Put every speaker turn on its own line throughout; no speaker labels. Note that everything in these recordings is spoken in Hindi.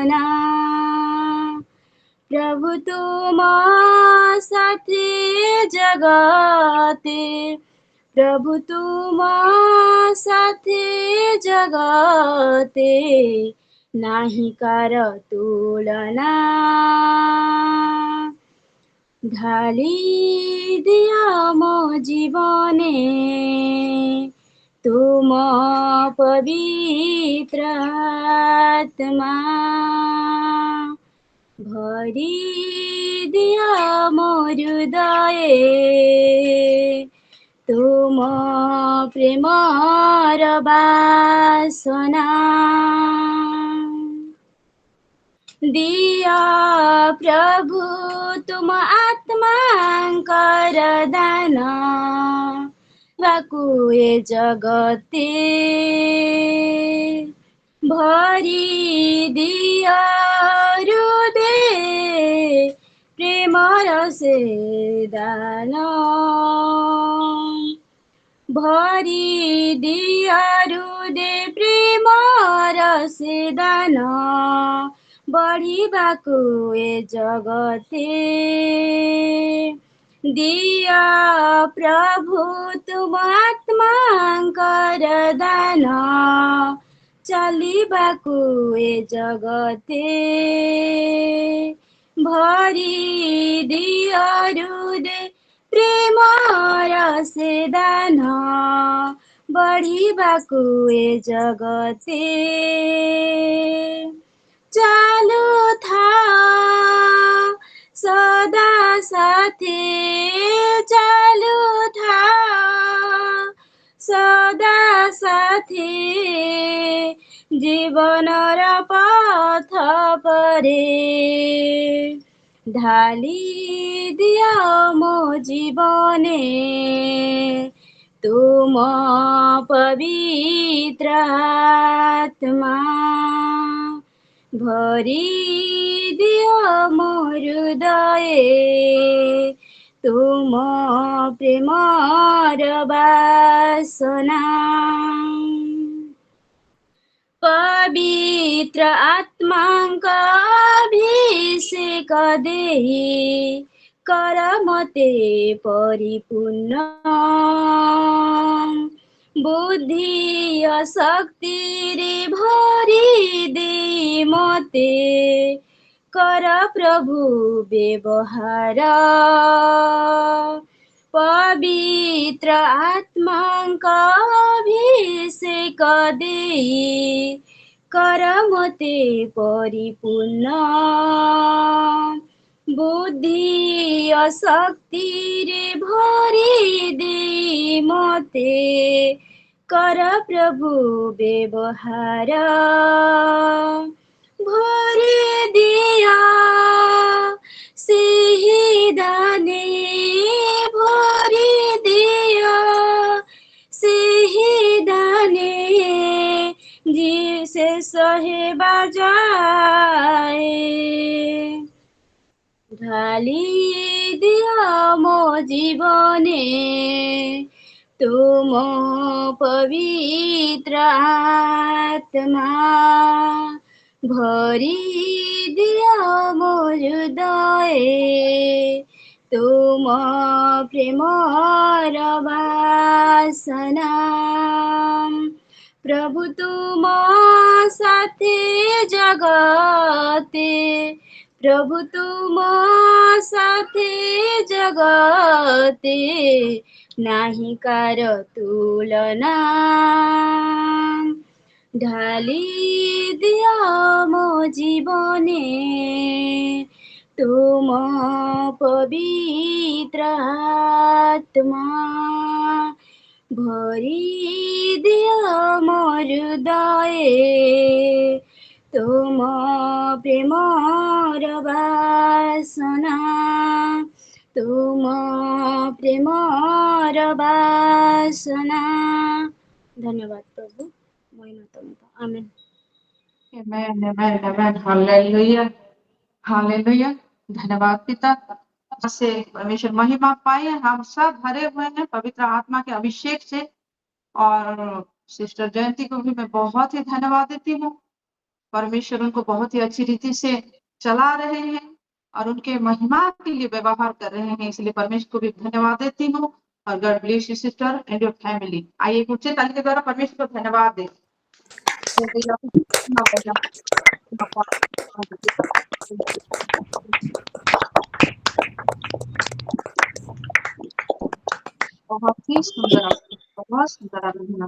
ना। प्रभु तुम साथे जगते, प्रभु तुम साथे जगते, नाही कार तुलना। ढाली दिया मो जीवने तुम पवित्र आत्मा, भरी दिया मो हृदये तुम प्रेमर बासना। दिया प्रभु तुम आत्मांकर दान, वाकुए जगते भरी दिया हृदय प्रेमर से दान, भरी दिया हृदय प्रेमर से दान, बढिबाको ए जगते दिया प्रभु तुम आत्मांकर दान, चलिबाको ए जगते भरी दिया हृदय प्रेमर से दान, बढिबाको ए जगते चालु था सदा साथे, चालु था सदा साथे, जीवनर पथ परे ढाली दिया मो जीवने तुम पवित्र आत्मा, भरी दियो मो हृदय तुम प्रेमर बासना। पवित्र आत्मांका अभिषेक देहि कर मते परिपूर्ण, बुद्धि शक्ति रे भरी दे मते कर प्रभु व्यवहार। पवित्र आत्मांका अभिषेक देहि कर मते परिपूर्ण, बुद्धि शक्ति रे भरी दे मते कर प्रभु व्यवहार। भरी दिया ସେହି दाने, भरी दिया ସେହି दाने, जिसे सहे बाजाए ढाली दिया मो जीवने तुम पवित्र आत्मा, भरी दिया मो हृदय तुम प्रेमर बासना। प्रभु तुम साथे जगते, प्रभु तुम साथे जगते, नाही कार तुलना। ढाली दिया मो जीवने तुम पवित्र आत्मा, भरी दिया मो हृदय तुम प्रेमर बासना, तुम प्रेमर बासना। धन्यवाद प्रभु, महिमा तुमको। आमेन।
Amen, amen, amen. Hallelujah, hallelujah. धन्यवाद पिता, से परमेश्वर महिमा पाए। हम सब भरे हुए हैं पवित्र आत्मा के अभिषेक से, और सिस्टर जयंती को भी मैं बहुत ही धन्यवाद देती हूँ परमेश्वर उनको बहुत ही अच्छी रीति से चला रहे हैं और उनके महिमा के लिए व्यवहार कर रहे हैं, इसलिए परमेश्वर को भी धन्यवाद देती हूँ। और God bless you sister and your family. आइए एक उच्च ताली के द्वारा परमेश्वर को धन्यवाद दें। बहुत ही सुंदर आराधना, बहुत सुंदर आराधना।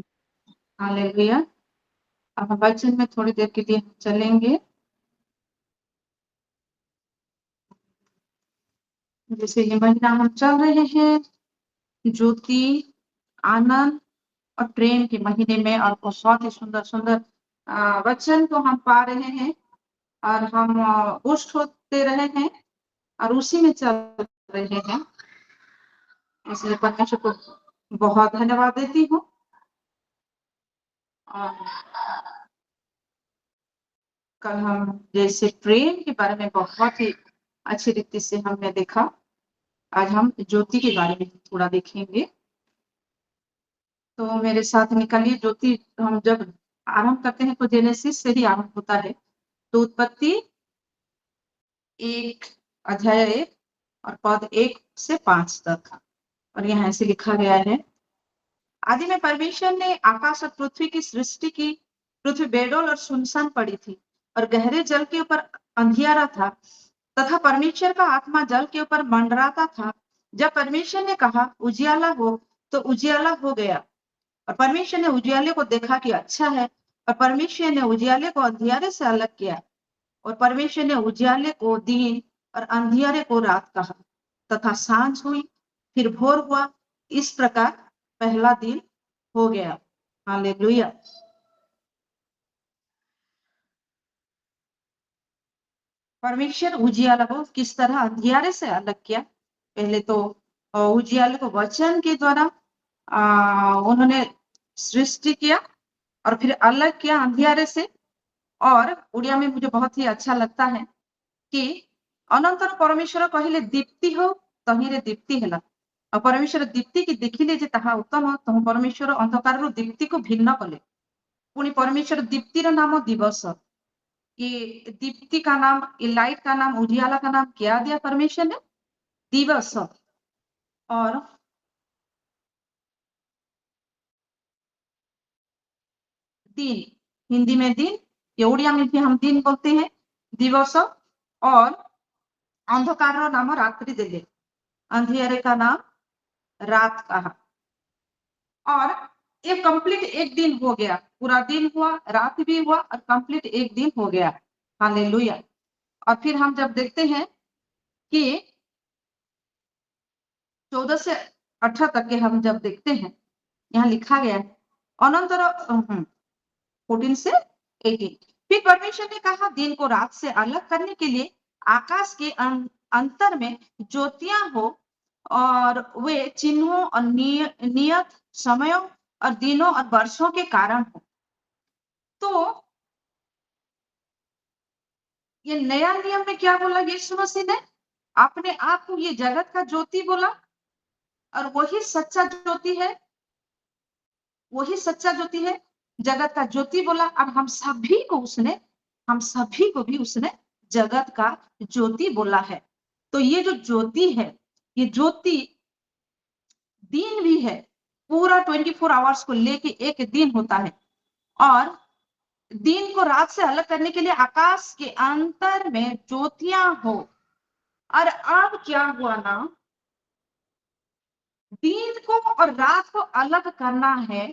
हालेलुया। अब हम वचन में थोड़ी देर के लिए चलेंगे। जैसे ये महीना हम चल रहे हैं ज्योति, आनंद और प्रेम के महीने में, और बहुत ही सुंदर सुंदर वचन को हम पा रहे हैं और हम पुष्ट होते रहे हैं और उसी में चल रहे हैं, इसलिए परमेश्वर को बहुत धन्यवाद देती हूँ। और कल हम जैसे प्रेम के बारे में बहुत ही अच्छी रीति से हमने देखा, आज हम ज्योति के बारे में थोड़ा देखेंगे। तो मेरे साथ निकलिए। ज्योति हम जब आरंभ करते हैं तो जेनेसिस से ही आरंभ होता है। तो उत्पत्ति 1 और पद 1 से 5 तक, और यहाँ ऐसे लिखा गया है, आदि में परमेश्वर ने आकाश और पृथ्वी की सृष्टि की। पृथ्वी बेडौल और सुनसान पड़ी थी और गहरे जल के ऊपर अंधियारा था तथा परमेश्वर का आत्मा जल के ऊपर मंडराता था। जब परमेश्वर ने कहा उजियाला हो, तो उजियाला हो गया। और परमेश्वर ने उजियाले को देखा कि अच्छा है, और परमेश्वर ने उजियाले को अंधियारे से अलग किया। और परमेश्वर ने उजियाले को दिन और अंधियारे को रात कहा। तथा सांझ हुई, फिर भोर हुआ। इस प्रकार पहला दिन हो गया। हालेलुया। परमेश्वर उजियाला को किस तरह अंधियारे से अलग किया? पहले तो उजियाले को वचन के द्वारा उन्होंने सृष्टि किया और फिर अलग किया अंधियारे से। और उड़िया में मुझे बहुत ही अच्छा लगता है कि अनंतर परमेश्वर कहले दीप्ति हो, तहिरे दीप्ति हेला। और परमेश्वर दीप्ति की देखिले जे ताहा उत्तम, तहु परमेश्वर अंधकार दीप्ति को भिन्न कले। पुणी परमेश्वर दीप्तिर नाम दिवस। ये दीप्ति का नाम, ये लाइट का नाम, उजियाला का नाम क्या दिया परमेश्वर ने? दिवस। और दिन, हिंदी में दिन, ये उड़िया में भी हम दिन बोलते हैं, दिवस। और अंधकार नाम रात्रि देले, अंधियारे का नाम रात कहा। और ये कंप्लीट एक दिन हो गया, पूरा दिन हुआ, रात भी हुआ और कंप्लीट एक दिन हो गया। हालेलुया। और फिर हम जब देखते हैं कि 14 से 18 तक के हम जब देखते हैं, यहाँ लिखा गया है अनंतर 14 से 18, फिर परमेश्वर ने कहा दिन को रात से अलग करने के लिए आकाश के अंतर में ज्योतियां हो, और वे चिन्हों और नियत समयों और दिनों और वर्षों के कारण हो। तो ये नया नियम में क्या बोला यीशु मसीह ने? अपने आप को ये जगत का ज्योति बोला, और वही सच्चा ज्योति है, वही सच्चा ज्योति है, जगत का ज्योति बोला। और हम सभी को भी उसने जगत का ज्योति बोला है। तो ये जो ज्योति है, ये ज्योति दिन भी है, पूरा 24 आवर्स को लेके एक दिन होता है। और दिन को रात से अलग करने के लिए आकाश के अंतर में ज्योतियां हो। और अब क्या हुआ ना, दिन को और रात को अलग करना है,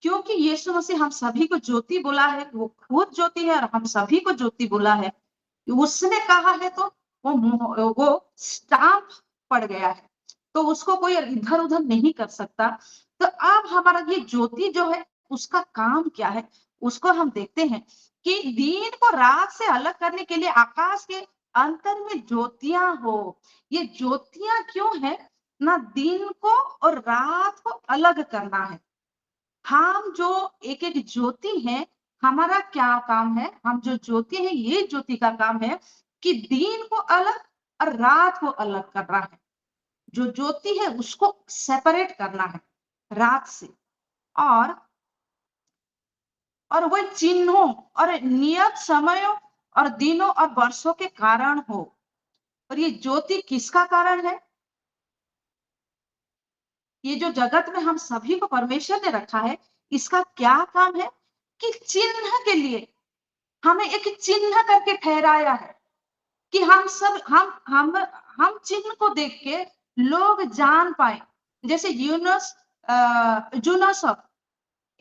क्योंकि यीशु मसीह हम सभी को ज्योति बोला है, वो खुद ज्योति है और हम सभी को ज्योति बोला है। उसने कहा है तो वो स्टाम्प पड़ गया है, तो उसको कोई इधर उधर नहीं कर सकता। तो अब हमारा ये ज्योति जो है, उसका काम क्या है, उसको हम देखते हैं कि दिन को रात से अलग करने के लिए आकाश के अंतर में ज्योतियां हो। ये ज्योतियां क्यों है ना? दिन को और रात को अलग करना है। हम जो एक एक ज्योति है, हमारा क्या काम है? हम जो ज्योति है, ये ज्योति का काम है कि दिन को अलग और रात को अलग करना है। जो ज्योति है उसको सेपरेट करना है रात से। और और वह चिन्हों और नियत समयों और दिनों और वर्षों के कारण हो। और ये ज्योति किसका कारण है? ये जो जगत में हम सभी को परमेश्वर ने रखा है, इसका क्या काम है? कि चिन्ह के लिए हमें एक चिन्ह करके ठहराया है कि हम सब हम चिन्ह को देख के लोग जान पाए। जैसे यूनस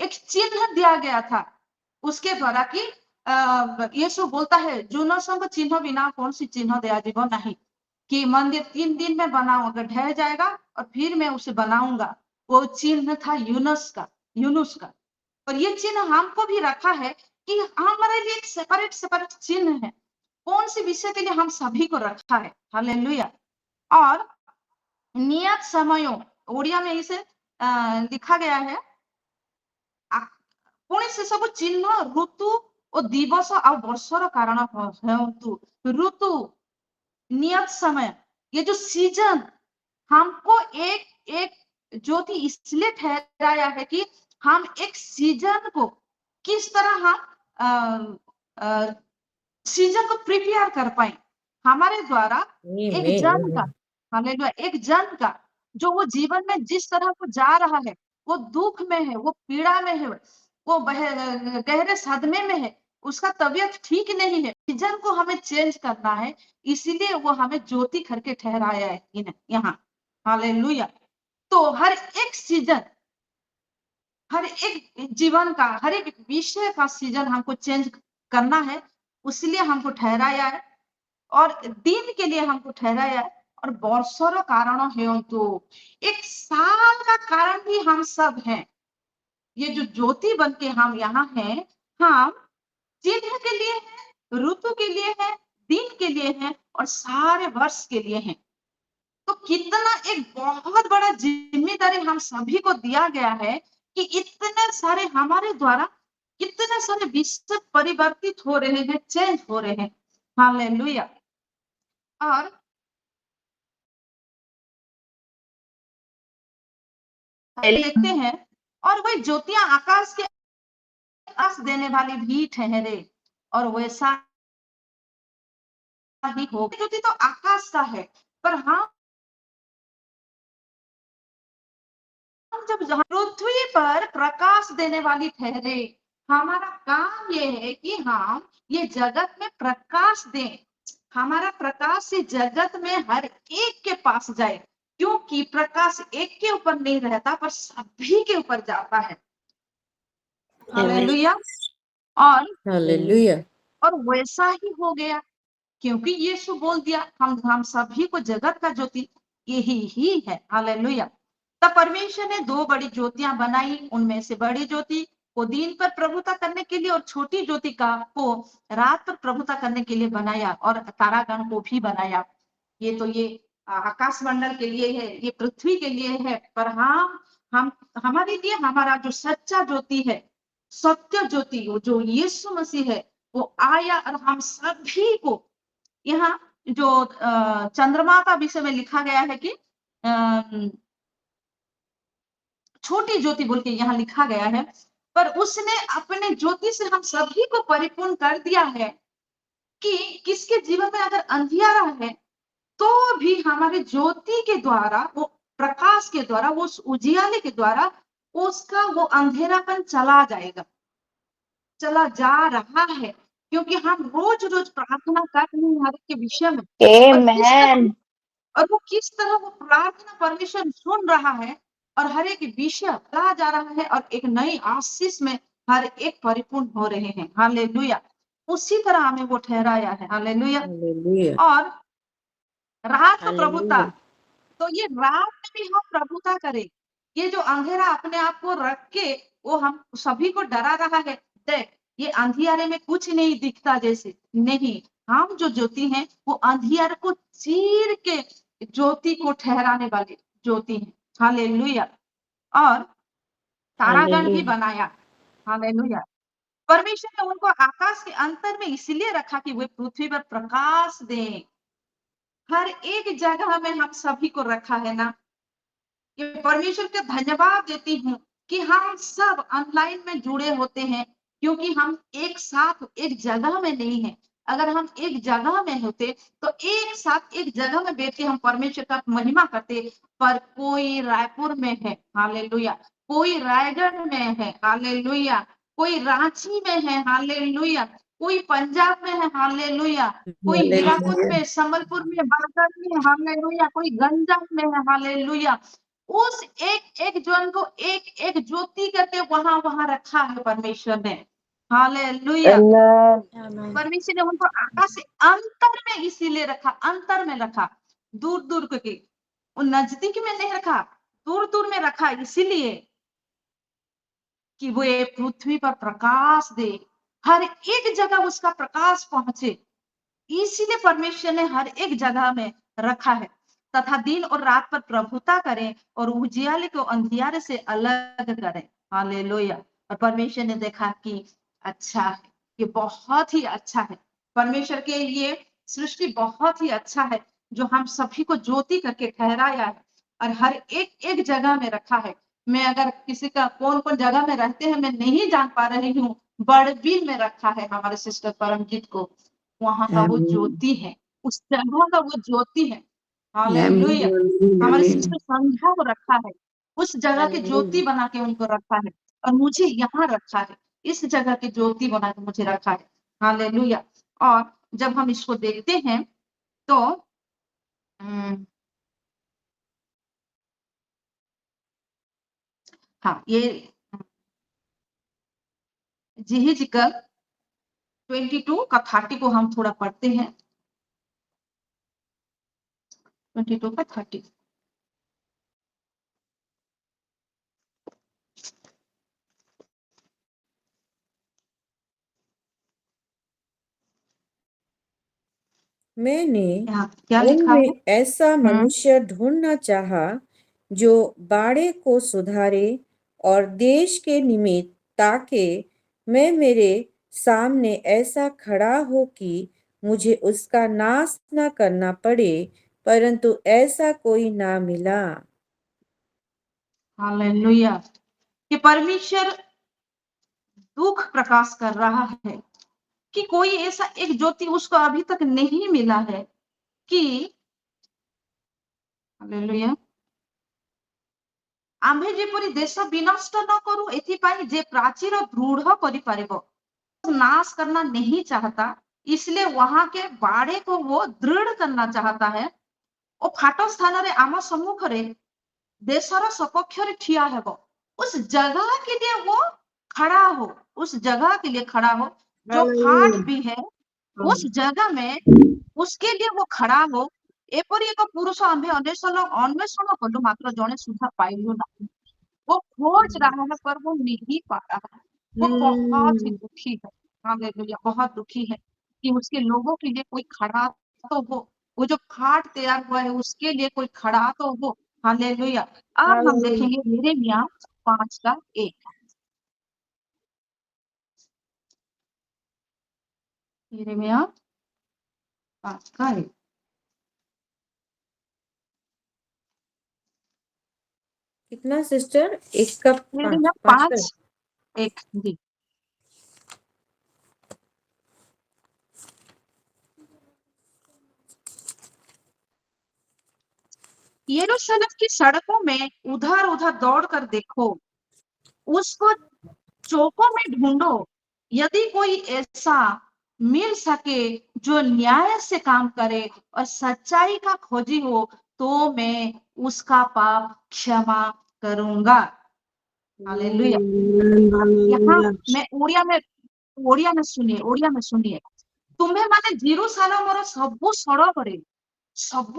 एक चिन्ह दिया गया था उसके द्वारा कि यीशु बोलता है यूनसों को चिन्ह बिना कौन सी चिन्ह दिया जीवो नहीं, कि मंदिर 3 दिन में बनाऊंगा, ढह जाएगा और फिर मैं उसे बनाऊंगा। वो चिन्ह था यूनुस का। और ये चिन्ह हमको भी रखा है कि हमारे लिए एक सेपरेट चिन्ह है। कौन सी विषय के लिए? हम सभी को रखा है। हालेलुया। और नियत समयों, ओडिया में इसे लिखा गया है, पुणी से सब चिन्ह ऋतु और दिवस और वर्षर कारण हेतु। ऋतु, नियत समय, ये जो सीजन हमको एक एक ज्योति इसलिए ठहराया है कि हम एक सीजन को किस तरह हम सीजन को प्रिपेयर कर पाए। हमारे द्वारा एक जन का, हालेलुया, एक जन का जो वो जीवन में जिस तरह को जा रहा है, वो दुख में है, वो पीड़ा में है, वो गहरे सदमे में है, उसका तबीयत ठीक नहीं है, सीजन को हमें चेंज करना है, इसीलिए वो हमें ज्योति करके ठहराया है यहाँ। हालेलुया। तो हर एक सीजन, हर एक जीवन का, हर एक विषय का सीजन हमको चेंज करना है, उसलिए हमको ठहराया है। और दिन के लिए हमको ठहराया है। और वर्षों कारण हेतु, एक साल का कारण भी हम सब हैं। ये जो ज्योति बन के हम यहाँ हैं, हम चिन्ह के लिए हैं, ऋतु के लिए हैं, दिन के लिए हैं और सारे वर्ष के लिए हैं। तो कितना एक बहुत बड़ा जिम्मेदारी हम सभी को दिया गया है कि इतने सारे हमारे द्वारा कितने सारे विषय परिवर्तित हो रहे हैं, चेंज हो रहे हैं। हालेलुया। और देखते हैं, और वही ज्योतियां आकाश के आकाश देने वाली भी ठहरे, और वैसा ही हो। ज्योति तो आकाश का है, पर हम जब पृथ्वी पर प्रकाश देने वाली ठहरे, हमारा काम ये है कि हम ये जगत में प्रकाश दें। हमारा प्रकाश से जगत में हर एक के पास जाए, क्योंकि प्रकाश एक के ऊपर नहीं रहता पर सभी के ऊपर जाता है। हालेलुया। और
हालेलुया।
और वैसा ही हो गया, क्योंकि यीशु बोल दिया हम सभी को जगत का ज्योति यही ही है। हालेलुया। तब परमेश्वर ने 2 बड़ी ज्योतियां बनाई, उनमें से बड़ी ज्योति को दिन पर प्रभुता करने के लिए और छोटी ज्योति को रात पर प्रभुता करने के लिए बनाया, और तारागण को भी बनाया। ये आकाश मंडल के लिए है, ये पृथ्वी के लिए है, पर हम हमारे लिए हमारा जो सच्चा ज्योति है, सत्य ज्योति, वो जो यीशु मसीह है, वो आया और हम सभी को यहाँ जो चंद्रमा का विषय में लिखा गया है कि छोटी ज्योति बोल के यहाँ लिखा गया है, पर उसने अपने ज्योति से हम सभी को परिपूर्ण कर दिया है कि किसके जीवन में अगर अंधियारा है तो भी हमारे ज्योति के द्वारा, वो प्रकाश के द्वारा, वो उजियाले के द्वारा उसका वो अंधेरापन चला जाएगा, चला जा रहा है, क्योंकि हम रोज रोज प्रार्थना कर रहे हैं हर एक के विषय में। और वो किस तरह वो प्रार्थना परमेश्वर सुन रहा है और हर एक विषय चला जा रहा है और एक नई आशीष में हर एक परिपूर्ण हो रहे हैं। हालेलुया। उसी तरह हमें वो ठहराया है। हालेलुया। और रात को प्रभुता, तो ये रात में भी हम प्रभुता करें। ये जो अंधेरा अपने आप को रख के वो हम सभी को डरा रहा है, देख ये अंधियारे में कुछ नहीं दिखता, जैसे नहीं, हम जो ज्योति हैं वो अंधियारे को चीर के ज्योति को ठहराने वाले ज्योति हैं। हालेलुया। और तारागण भी बनाया। हालेलुया। परमेश्वर ने उनको आकाश के अंतर में इसलिए रखा कि वे पृथ्वी पर प्रकाश दें। हर एक जगह में हम सभी को रखा है ना। ये परमेश्वर का धन्यवाद देती हूँ कि हम सब ऑनलाइन में जुड़े होते हैं, क्योंकि हम एक साथ एक जगह में नहीं है। अगर हम एक जगह में होते तो एक साथ एक जगह में बैठ के हम परमेश्वर का महिमा करते। पर कोई रायपुर में है, हालेलुया, कोई रायगढ़ में है, हालेलुया, कोई रांची में है, हालेलुया, कोई पंजाब में है, हालेलुया, कोई हीराकुद
हालेलुया
में, संबलपुर में, बागड़ में, हालेलुया, कोई गंजाम में है, हालेलुया। उस एक एक जन को एक एक ज्योति करके वहां वहां रखा है परमेश्वर ने, हालेलुया।
अल्लाह
आमेन।
परमेश्वर ने उनको आकाश से अंतर में इसीलिए रखा, अंतर में रखा, दूर दूर के, वो नजदीक में नहीं रखा, दूर दूर में रखा, इसीलिए कि वो ये पृथ्वी पर प्रकाश दे, हर एक जगह उसका प्रकाश पहुंचे। इसीलिए परमेश्वर ने हर एक जगह में रखा है, तथा दिन और रात पर प्रभुता करें और उजियाले को अंधियारे से अलग करें, हालेलुया। और परमेश्वर ने देखा कि अच्छा है, ये बहुत ही अच्छा है। परमेश्वर के लिए सृष्टि बहुत ही अच्छा है, जो हम सभी को ज्योति करके ठहराया है और हर एक एक जगह में रखा है। मैं अगर किसी का कौन कौन जगह में रहते हैं मैं नहीं जान पा रही हूँ, बड़बिल में रखा है हमारे सिस्टर परमजीत को, वहां का वो
आमीन
ज्योति है, उस जगह का वो ज्योति है,
आमीन
हालेलुया।
आमीन
हमारे
आमीन
सिस्टर संध्या को रखा है, उस जगह की ज्योति
हालेलुया।
बना के उनको रखा है, और मुझे यहाँ रखा है, इस जगह की ज्योति बना के मुझे रखा है, हालेलुया। और जब हम इसको देखते हैं तो हाँ, ये जिहिजकल 22 का 30 को हम थोड़ा पढ़ते हैं, 22 का 30।
मैंने
यहाँ क्या लिखा है?
उनमें ऐसा मनुष्य ढूंढना चाहा जो बाड़े को सुधारे और देश के निमित्त, ताकि मैं मेरे सामने ऐसा खड़ा हो कि मुझे उसका नाश न करना पड़े, परंतु ऐसा कोई ना मिला।
हालेलुया। कि परमेश्वर दुख प्रकाश कर रहा है कि कोई ऐसा एक ज्योति उसको अभी तक नहीं मिला है कि, हालेलुया, आम्भे जेपरि देश विनष्ट न करू एथिपाई जे प्राचीर दृढ़ करिपारिबो, नाश करना नहीं चाहता, इसलिए वहां के बाड़े को वो दृढ़ करना चाहता है। ओ फाट स्थान रे आम सम्मुख रे देशर सपक्ष रे ठिया हेबो, उस जगह के लिए वो खड़ा हो, उस जगह के लिए खड़ा हो, जो फाट भी है उस जगह में उसके लिए वो खड़ा हो। एपरी एक पुरुष आम्भे अन्वेषण कलु मात्र जने सुधा पाइलु ना। वो खोज रहा है पर वो नहीं पा रहा है, वो बहुत ही दुखी है, हालेलुया, बहुत दुखी है कि उसके लोगों के लिए कोई खड़ा तो हो, वो जो फाट तैयार हुआ है उसके लिए कोई खड़ा तो हो, हालेलुया। अब हम
हालेलुया।
देखेंगे यिर्मयाह 5 का 1, यिर्मयाह 5 का 1,
कितना सिस्टर? एक कप पाँच
यिर्मयाह
पाँच का?
5 1 जी। यरूशलेम की सड़कों में उधर उधर दौड़ कर देखो, उसको चौकों में ढूंढो, यदि कोई ऐसा मिल सके जो न्याय से काम करे और सच्चाई का खोजी हो, तो मैं उसका पाप क्षमा करूंगा, हालेलुया। यहाँ मैं ओडिया में सुनिए, तुम्हें माने जेरूसालेमर ସବୁ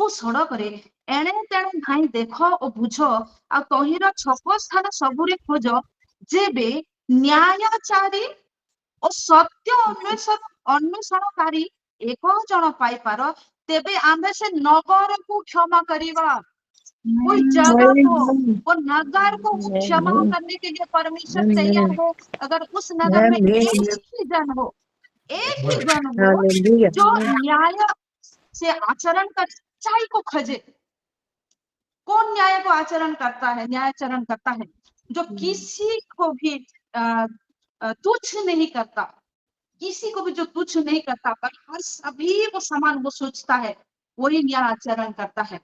ସଡ଼କରେ ଏଣେ ତେଣେ ଧାଇଁ ଦେଖ ଓ ବୁଝ, ଆଉ ତହିଁର ଛକ ସ୍ଥାନ ସବୁରେ ଖୋଜ, ଯେବେ ନ୍ୟାୟଚାରୀ ଓ ସତ୍ୟ ଅନ୍ୱେଷଣକାରୀ ଏକ ଜଣ ପାଇପାର, ତେବେ ଆମେ ସେ ନଗରକୁ କ୍ଷମା କରିବା। कोई जगह को, वो नगर को वो क्षमा करने के लिए परमेश्वर तैयार है। अगर उस नगर में एक ही जन हो, एक ही जन हो
हालेलुया
जो न्याय से आचरण कर सच्चाई को खोजे। कौन न्याय को आचरण करता है? न्याय आचरण करता है जो किसी को भी तुच्छ नहीं करता, किसी को भी जो तुच्छ नहीं करता, पर हर सभी को समान वो सोचता है, वही न्याय आचरण करता है।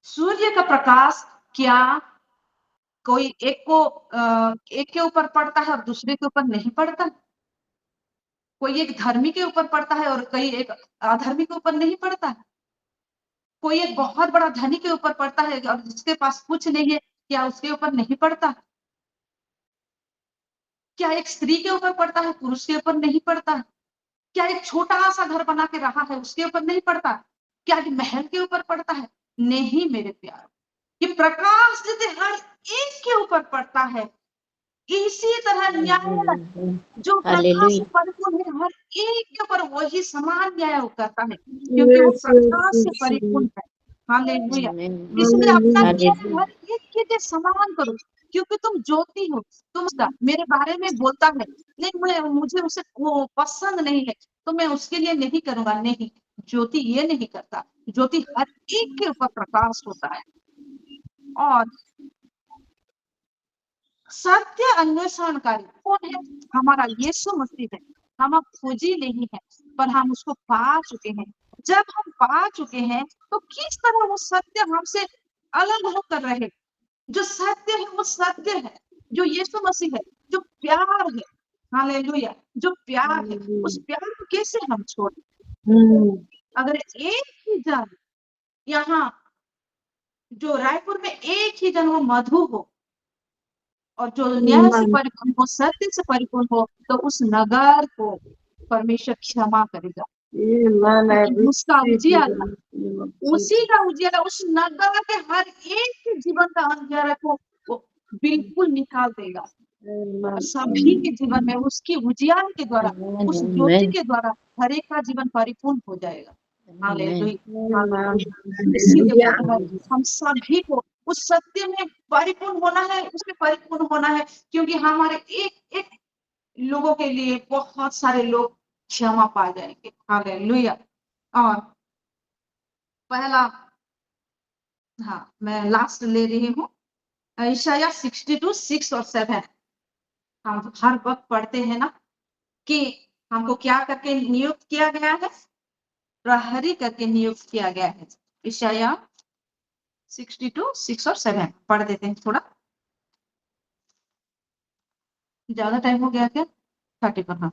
सूर्य का प्रकाश क्या कोई एक के ऊपर पड़ता है और दूसरे के ऊपर नहीं पड़ता? कोई एक धर्मी के ऊपर पड़ता है और कई एक अधर्मी के ऊपर नहीं पड़ता है? कोई एक बहुत बड़ा धनी के ऊपर पड़ता है और जिसके पास कुछ नहीं है, क्या उसके ऊपर नहीं पड़ता? क्या एक स्त्री के ऊपर पड़ता है, पुरुष के ऊपर नहीं पड़ता? क्या एक छोटा-सा घर बना के रहा है, उसके ऊपर नहीं पड़ता? क्या एक महल के ऊपर पड़ता है? नहीं मेरे प्यारे, ये प्रकाश यदि हर एक के ऊपर पड़ता है, इसी तरह न्याय जो प्रकाश से
हालेलुया।
परिपूर्ण है, हर एक के ऊपर वही समान न्याय वो करता है, क्योंकि वो प्रकाश से परिपूर्ण है। हालेलुया।
आमेन।
इसलिए अपना न्याय
हालेलुया।
हर एक के लिए समान करो, क्योंकि तुम ज्योति हो। तुम उसका मेरे बारे में बोलता है, नहीं मुझे उसे पसंद नहीं है, तो मैं उसके लिए नहीं करूंगा। नहीं, ज्योति ये नहीं करता, ज्योति हर एक के ऊपर प्रकाश होता है। और सत्य अन्वेषणकारी कौन है? हमारा यीशु मसीह है। हम अब खोजी नहीं है, पर हम उसको पा चुके हैं। जब हम पा चुके हैं, तो किस तरह वो सत्य हमसे अलग होकर रहे। जो सत्य है वो सत्य है, जो यीशु मसीह है, जो प्यार है। हालेलुया। जो प्यार है, उस प्यार को कैसे हम छोड़ें? अगर एक ही जन यहाँ जो रायपुर में एक ही जन वो मधु हो और जो न्याय से परिपूर्ण हो, सत्य से परिपूर्ण हो, तो उस नगर को परमेश्वर क्षमा करेगा, क्योंकि उसका उजियाला, उसी का उजियाला उस नगर के हर एक के जीवन का अंधेरा को वो बिल्कुल निकाल देगा। और सभी के जीवन में उसकी उजियाले के द्वारा, उस ज्योति के द्वारा हर एक का जीवन परिपूर्ण हो जाएगा। Hallelujah, hallelujah. इसीलिए बोलता है हम सभी को उस सत्य में परिपूर्ण होना है, उसमें परिपूर्ण होना है, क्योंकि हमारे एक एक लोगों के लिए बहुत सारे लोग क्षमा पा जाएंगे। हालेलुया। और पहला, हाँ मैं लास्ट ले रही हूँ, यशायाह 62:6 और 7। हम हर वक्त पढ़ते हैं ना कि हमको क्या करके नियुक्त किया गया है? प्रहरी करके नियुक्त किया गया है। यशायाह 62:6 और 7 पढ़ देते हैं थोड़ा। ज्यादा टाइम हो गया क्या? 30 पर। हाँ।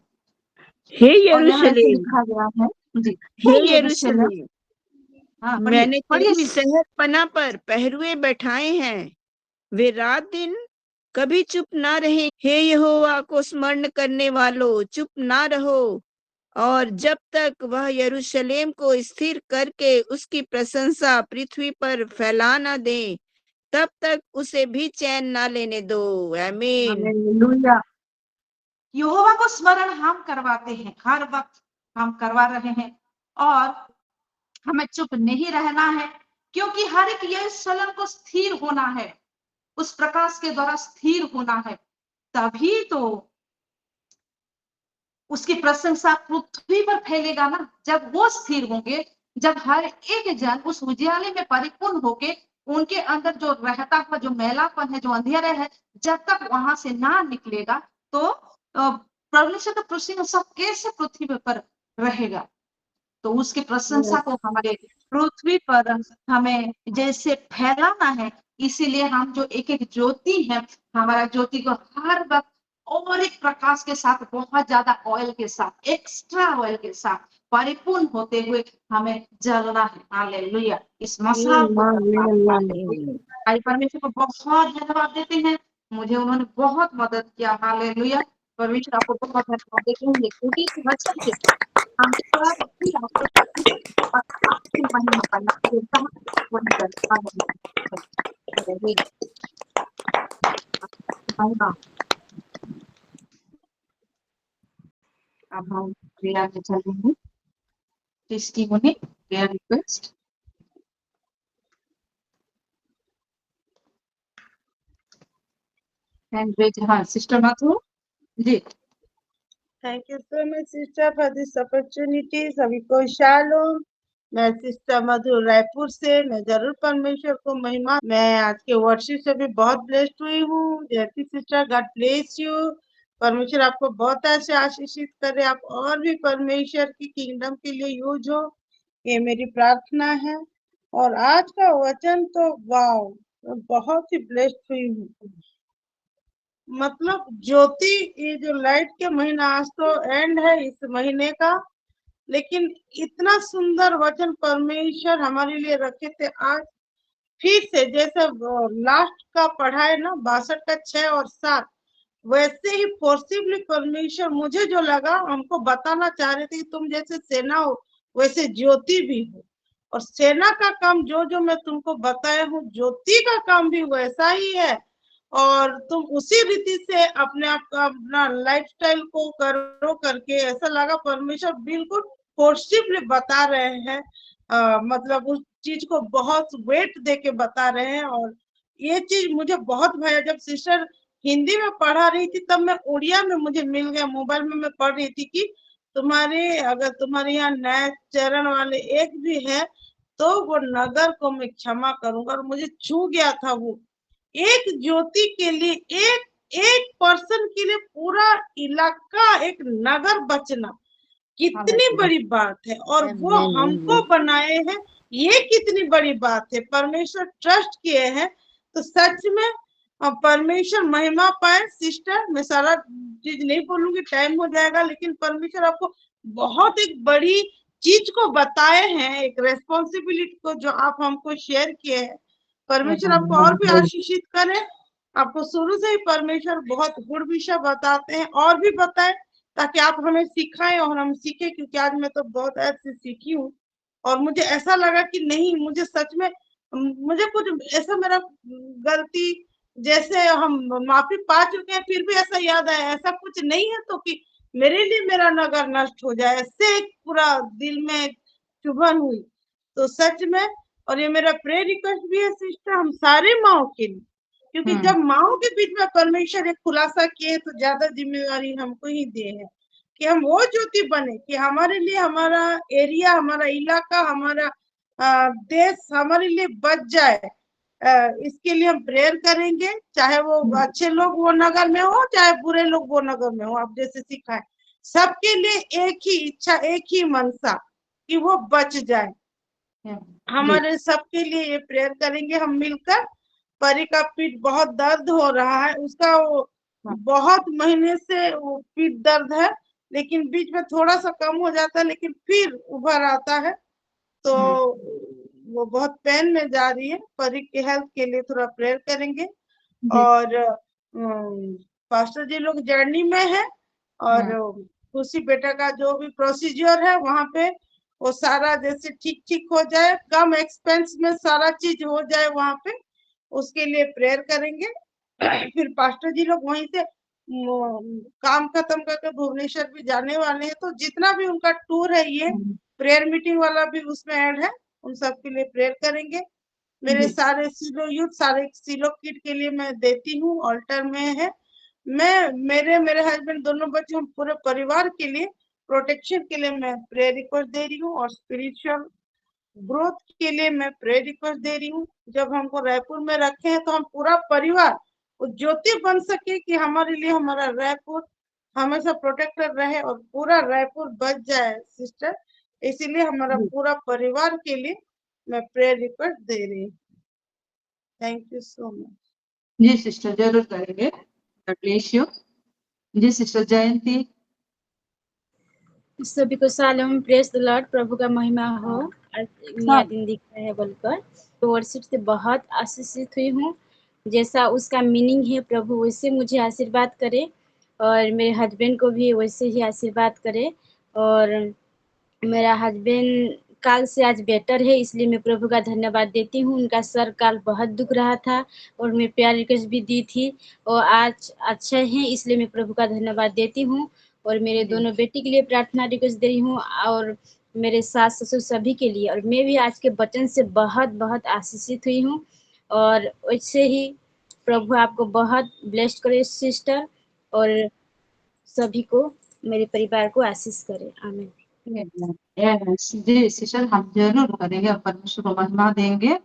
हे
और यहाँ ऐसे
यरूशलेम,
लिखा गया है जी,
हे
हे यरूशलेम।
यरूशलेम,
हाँ पढ़िए
मैंने
पढ़िए।
तेरी शहरपनाह पर पहरुए बैठाए हैं, वे रात दिन कभी चुप ना रहे। हे यहोवा को स्मरण करने वालों, चुप ना रहो, और जब तक वह यरूशलेम को स्थिर करके उसकी प्रशंसा पृथ्वी पर फैला ना दे, तब तक उसे भी चैन ना लेने दो। आमीन।
हालेलुया। यहोवा को स्मरण हम करवाते हैं, हर वक्त हम करवा रहे हैं, और हमें चुप नहीं रहना है, क्योंकि हर एक यरूशलेम को स्थिर होना है, उस प्रकाश के द्वारा स्थिर होना है। तभी तो उसकी प्रशंसा पृथ्वी पर फैलेगा ना, जब वो स्थिर होंगे, जब हर एक जन उस उजियाले में परिपूर्ण होके उनके अंदर जो रहता हुआ जो मैलापन है, जो अंधेरा है, जब तक वहां से ना निकलेगा, तो परमेश्वर का प्रशंसा कैसे पृथ्वी पर रहेगा? तो उसकी प्रशंसा को हमारे पृथ्वी पर हमें जैसे फैलाना है, इसीलिए हम जो एक एक ज्योति है, हमारा ज्योति को हर वक्त और एक प्रकाश के साथ, बहुत ज्यादा ऑयल के साथ, एक्स्ट्रा ऑयल के साथ परिपूर्ण होते हुए हमें जलना है। हालेलुया। इस मसाल को आई परमेश्वर को बहुत धन्यवाद देते हैं, मुझे उन्होंने बहुत मदद किया। हालेलुया। परमेश्वर आपको बहुत धन्यवाद देते हैं, क्योंकि इस वचन से हम सब भी आपको और आपकी महिमा करना देता है, वही करता है। हालेलुया। महिमा। अब हम क्रिया में चलेंगे। Testimony, prayer request. Hand raise. हाँ sister Mathur ji.
Thank you so much sister for this opportunity. सभी को शालोम। मैं सिस्टर मधु रायपुर से। मैं जरूर परमेश्वर को महिमा। मैं आज के वर्शिप से भी बहुत ब्लेस्ड हुई हूँ। जयती सिस्टर, गॉड ब्लेस यू। परमेश्वर आपको बहुत ऐसे आशीषित करे, आप और भी परमेश्वर की किंगडम के लिए यूज हो, ये मेरी प्रार्थना है। और आज का वचन तो वाव, मैं बहुत ही ब्लेस्ड हुई हूँ। मतलब ज्योति, ये जो लाइट के महीना, आज तो एंड है इस महीने का, लेकिन इतना सुंदर वचन परमेश्वर हमारे लिए रखे थे। आज फिर से जैसे लास्ट का पढ़ा है ना, 62 का 6 और 7, वैसे ही फोर्सिबली परमेश्वर, मुझे जो लगा, हमको बताना चाह रहे थे कि तुम जैसे सेना हो वैसे ज्योति भी हो। और सेना का काम जो जो मैं तुमको बताया हूँ, ज्योति का काम भी वैसा ही है। और तुम उसी रीति से अपने आप का, अपना लाइफस्टाइल को करो करके ऐसा लगा परमेश्वर बिल्कुल फोर्सिबली बता रहे हैं। मतलब उस चीज को बहुत वेट दे के बता रहे हैं। और ये चीज मुझे बहुत भाया। जब सिस्टर हिंदी में पढ़ा रही थी तब मैं उड़िया में, मुझे मिल गया मोबाइल में, मैं पढ़ रही थी कि अगर तुम्हारे यहाँ नए चरण वाले एक भी है तो वो नगर को मैं क्षमा करूंगा। और मुझे छू गया था वो। एक ज्योति के लिए, एक एक पर्सन के लिए पूरा इलाका, एक नगर बचना कितनी बड़ी बात है। और वो हमको बनाए हैं, ये कितनी बड़ी बात है। परमेश्वर ट्रस्ट किए हैं, तो सच में परमेश्वर महिमा पाए। सिस्टर, मैं सारा चीज नहीं बोलूंगी, टाइम हो जाएगा, लेकिन परमेश्वर आपको बहुत एक बड़ी चीज को बताए हैं, एक रेस्पॉन्सिबिलिटी को जो आप हमको शेयर किए हैं। परमेश्वर आपको और भी आशीषित करे। आपको शुरू से ही परमेश्वर बहुत गुण विषय बताते हैं, और भी बताए ताकि आप हमें सिखाएं और हम सीखे। क्योंकि आज मैं तो बहुत ऐसे सीखी हूँ, और मुझे ऐसा लगा कि नहीं, मुझे सच में, मुझे कुछ ऐसा मेरा गलती, जैसे हम माफी पा चुके हैं, फिर भी ऐसा याद आया ऐसा कुछ नहीं है तो कि मेरे लिए मेरा नगर नष्ट हो जाए, ऐसे एक पूरा दिल में चुभन हुई। तो सच में, और ये मेरा प्रेयर रिक्वेस्ट भी है सिस्टर, हम सारे माओ के लिए, क्योंकि जब माओ के बीच में परमेश्वर एक खुलासा किए तो ज्यादा जिम्मेवारी हमको ही दे है कि हम वो ज्योति बने कि हमारे लिए, हमारा एरिया, हमारा इलाका, हमारा देश हमारे लिए बच जाए। इसके लिए हम प्रेयर करेंगे, चाहे वो अच्छे लोग वो नगर में हो, चाहे बुरे लोग वो नगर में हो। आप जैसे सिखाए, सबके लिए एक ही इच्छा, एक ही मनसा कि वो बच जाए। हमारे सबके लिए ये प्रेयर करेंगे हम मिलकर। परी का पीठ बहुत दर्द हो रहा है, उसका वो बहुत महीने से वो पीठ दर्द है, लेकिन बीच में थोड़ा सा कम हो जाता है, लेकिन फिर उभर आता है। तो वो बहुत पेन में जा रही है। परी के हेल्थ के लिए थोड़ा प्रेयर करेंगे। और पास्टर जी लोग जर्नी में है, और खुशी बेटा का जो भी प्रोसीजर है वहां पे वो सारा जैसे ठीक ठीक हो जाए, कम एक्सपेंस में सारा चीज हो जाए वहां पे, उसके लिए प्रेयर करेंगे। फिर पास्टर जी लोग वहीं से काम खत्म करके भुवनेश्वर भी जाने वाले हैं। तो जितना भी उनका टूर है, ये प्रेयर मीटिंग वाला भी उसमें ऐड है, उन सब के लिए प्रेयर करेंगे। मेरे सारे सिलो यूथ, सारे सिलो किट के लिए मैं देती हूँ, ऑल्टर में है। मैं, मेरे हस्बैंड, दोनों बच्चे, हम पूरे परिवार के लिए प्रोटेक्शन के लिए मैं प्रेयर रिक्वेस्ट दे रही हूँ, और स्पिरिचुअल ग्रोथ के लिए मैं प्रेयर रिक्वेस्ट दे रही हूँ। जब हमको रायपुर में रखे हैं तो हम पूरा परिवार वो ज्योति बन सके कि हमारे लिए हमारा रायपुर हमेशा प्रोटेक्टेड रहे और पूरा रायपुर बच जाए सिस्टर। इसीलिए हमारा पूरा परिवार के लिए मैं प्रेयर रिक्वेस्ट दे रही हूँ। Thank you so much.
जी सिस्टर, जरूर करेंगे। God bless you. जी सिस्टर जयंती।
सभी को शालोम, प्रेज द लॉर्ड, प्रभु का महिमा हो। आज नया दिन दिख रहा है बोलकर तो वर्शिप से बहुत आशीषित हुई हूँ। जैसा उसका मीनिंग है, प्रभु वैसे मुझे आशीर्वाद करे, और मेरे हस्बैंड को भी वैसे ही आशीर्वाद करे। और मेरा हस्बैंड काल से आज बेटर है, इसलिए मैं प्रभु का धन्यवाद देती हूँ। उनका सर काल बहुत दुख रहा था, और मैं प्यार रिक्वेस्ट भी दी थी, और आज अच्छे हैं, इसलिए मैं प्रभु का धन्यवाद देती हूँ। और मेरे दोनों बेटी के लिए प्रार्थना रिक्वेस्ट दे रही हूँ, और मेरे सास ससुर सभी के लिए। और मैं भी आज के वचन से बहुत बहुत आशीषित हुई हूँ। और वैसे ही प्रभु आपको बहुत ब्लेस्ड करे सिस्टर, और सभी को मेरे परिवार को आशीष करे। आमीन।
जी सिस्टर, हम जरूर करेंगे और परमेश्वर को महिमा देंगे।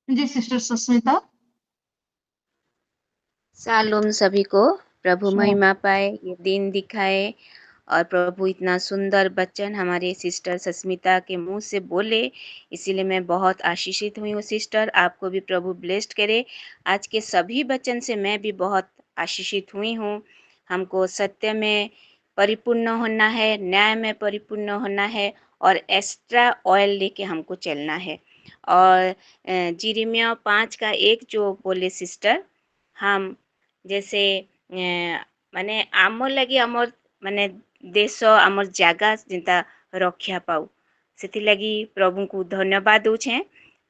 जी सिस्टर सुस्मिता।
शालोम सभी को, प्रभु
शालोम।
महिमा पाए, ये दिन दिखाए और प्रभु इतना सुंदर वचन हमारे सिस्टर सस्मिता के मुंह से बोले, इसीलिए मैं बहुत आशीषित हुई हूँ। सिस्टर, आपको भी प्रभु ब्लेस्ड करे। आज के सभी वचन से मैं भी बहुत आशीषित हुई हूँ। हमको सत्य में परिपूर्ण होना है, न्याय में परिपूर्ण होना है और एक्स्ट्रा ऑयल लेके हमको चलना है। और यिर्मयाह 5:1 जो बोले सिस्टर, हम जैसे माने आमर लगी आमर माने देश आमर जागा जिंता रक्षा पाऊ, सेति लगी प्रभु को धन्यवाद दूछे।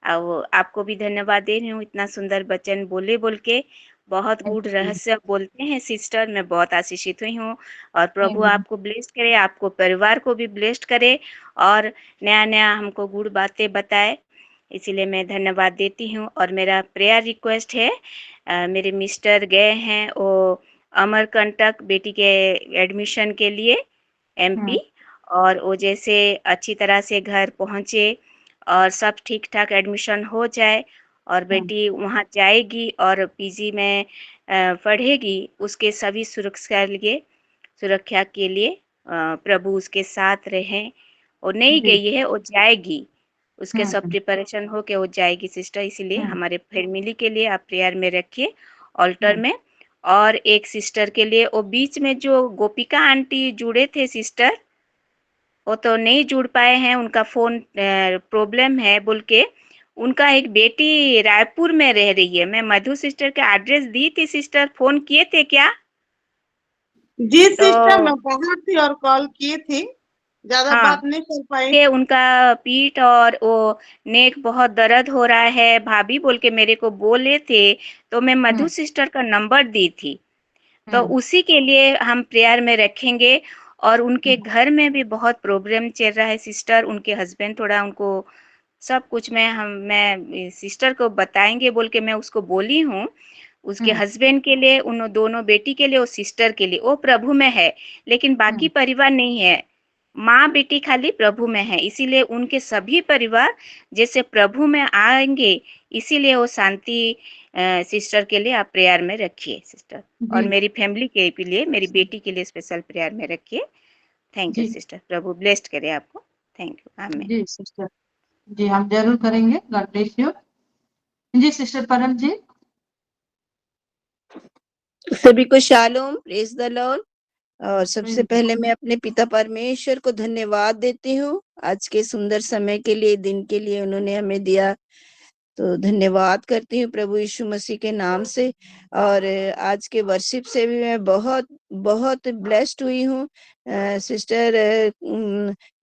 और आपको भी धन्यवाद दे रही हूँ, इतना सुंदर वचन बोले बोल के। बहुत गूढ़ रहस्य बोलते हैं सिस्टर, मैं बहुत आशीषित हुई हूँ। और प्रभु आपको ब्लेस्ड करे, आपको परिवार को भी ब्लेस्ड करे और नया नया हमको गूढ़ बातें बताए, इसीलिए मैं धन्यवाद देती हूँ। और मेरा प्रेयर रिक्वेस्ट है, मेरे मिस्टर गए हैं वो अमरकंटक बेटी के एडमिशन के लिए एमपी, और वो जैसे अच्छी तरह से घर पहुँचे और सब ठीक ठाक एडमिशन हो जाए और बेटी वहाँ जाएगी और पीजी में पढ़ेगी, उसके सभी सुरक्षा के लिए प्रभु उसके साथ रहें। वो नहीं गई है, वो जाएगी, उसके सब प्रिपरेशन हो के वो जाएगी सिस्टर। इसीलिए हमारे फैमिली के लिए आप प्रेयर में रखिए ऑल्टर में। और एक सिस्टर के लिए, वो बीच में जो गोपिका आंटी जुड़े थे सिस्टर, वो तो नहीं जुड़ पाए हैं, उनका फोन प्रॉब्लम है बोल के। उनका एक बेटी रायपुर में रह रही है। मैं मधु सिस्टर का एड्रेस दी थी सिस्टर, फोन किए थे क्या?
जी सिस्टर,
तो
मैं बाहर थी और कॉल की थी, ज्यादा
हाँ,
बात नहीं कर पाई।
के उनका पीठ और वो नेक बहुत दर्द हो रहा है भाभी बोल के मेरे को बोले थे, तो मैं मधु सिस्टर का नंबर दी थी। तो उसी के लिए हम प्रेयर में रखेंगे। और उनके घर में भी बहुत प्रॉब्लम चल रहा है सिस्टर, उनके हस्बैंड थोड़ा उनको सब कुछ मैं सिस्टर को बताएंगे बोल के मैं उसको बोली हूँ। उसके हस्बैंड के लिए, उन दोनों बेटी के लिए और सिस्टर के लिए, वो प्रभु में है लेकिन बाकी परिवार नहीं है। माँ बेटी खाली प्रभु में है, इसीलिए उनके सभी परिवार जैसे प्रभु में आएंगे, इसीलिए वो शांति सिस्टर के लिए आप प्रेयर में रखिए सिस्टर। और मेरी फैमिली के लिए, मेरी बेटी के लिए स्पेशल प्रेयर में रखिए। Thank you sister, Prabhu blessed करे आपको। थैंक यू, आमीन।
जी सिस्टर, जी हम जरूर करेंगे। God bless you. जी सिस्टर परम जी।
सभी को शालोम, प्रेज द लॉर्ड। और सबसे पहले मैं अपने पिता परमेश्वर को धन्यवाद देती हूँ आज के सुंदर समय के लिए, दिन के लिए उन्होंने हमें दिया, तो धन्यवाद करती हूँ प्रभु यीशु मसीह के नाम से। और आज के वर्शिप से भी मैं बहुत बहुत ब्लेस्ड हुई हूँ। सिस्टर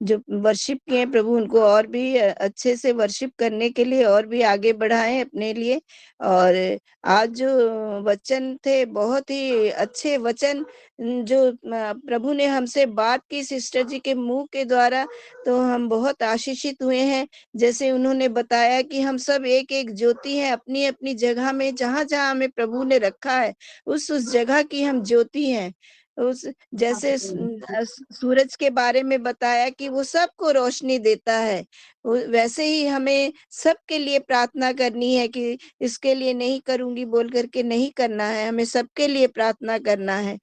जो वर्शिप किए प्रभु उनको और भी अच्छे से वर्शिप करने के लिए और भी आगे बढ़ाएं अपने लिए। और आज जो वचन थे बहुत ही अच्छे वचन जो प्रभु ने हमसे बात की सिस्टर जी के मुंह के द्वारा, तो हम बहुत आशीषित हुए हैं। जैसे उन्होंने बताया कि हम सब एक एक ज्योति हैं अपनी अपनी जगह में, जहां जहां हमें प्रभु ने रखा है उस जगह की हम ज्योति हैं। उस जैसे सूरज के बारे में बताया कि वो सबको रोशनी देता है, वैसे ही हमें सबके लिए प्रार्थना करनी है कि इसके लिए नहीं करूंगी बोल करके नहीं करना है, हमें सबके लिए प्रार्थना करना है।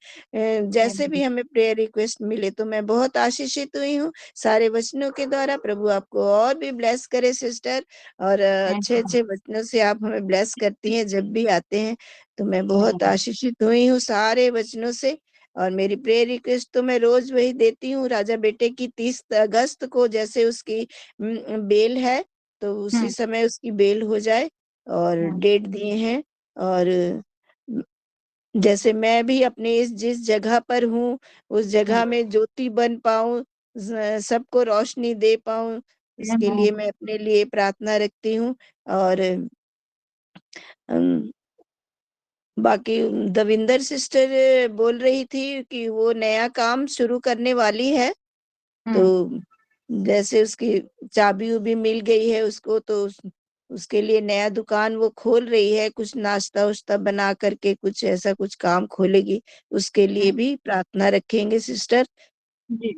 जैसे भी हमें प्रेयर रिक्वेस्ट मिले, तो मैं बहुत आशीषित हुई हूँ सारे वचनों के द्वारा। प्रभु आपको और भी ब्लेस करे सिस्टर, और अच्छे अच्छे वचनों से आप हमें ब्लेस करती हैं जब भी आते हैं, तो मैं बहुत आशीषित हुई हूँ सारे वचनों से। और मेरी प्रेयर रिक्वेस्ट तो मैं रोज वही देती हूँ, राजा बेटे की 30 अगस्त को जैसे उसकी बेल है, तो उसी समय उसकी बेल हो जाए, और डेट दिए हैं। और जैसे मैं भी अपने जिस जगह पर हूँ उस जगह में ज्योति बन पाऊं, सबको रोशनी दे पाऊं, इसके लिए मैं अपने लिए प्रार्थना रखती हूँ। और बाकी दविंदर सिस्टर बोल रही थी कि वो नया काम शुरू करने वाली है, तो जैसे उसकी चाबी उबी मिल गई है उसको, तो उसके लिए नया दुकान वो खोल रही है, कुछ नाश्ता उश्ता बना करके कुछ ऐसा कुछ काम खोलेगी, उसके लिए भी प्रार्थना रखेंगे सिस्टर।
जी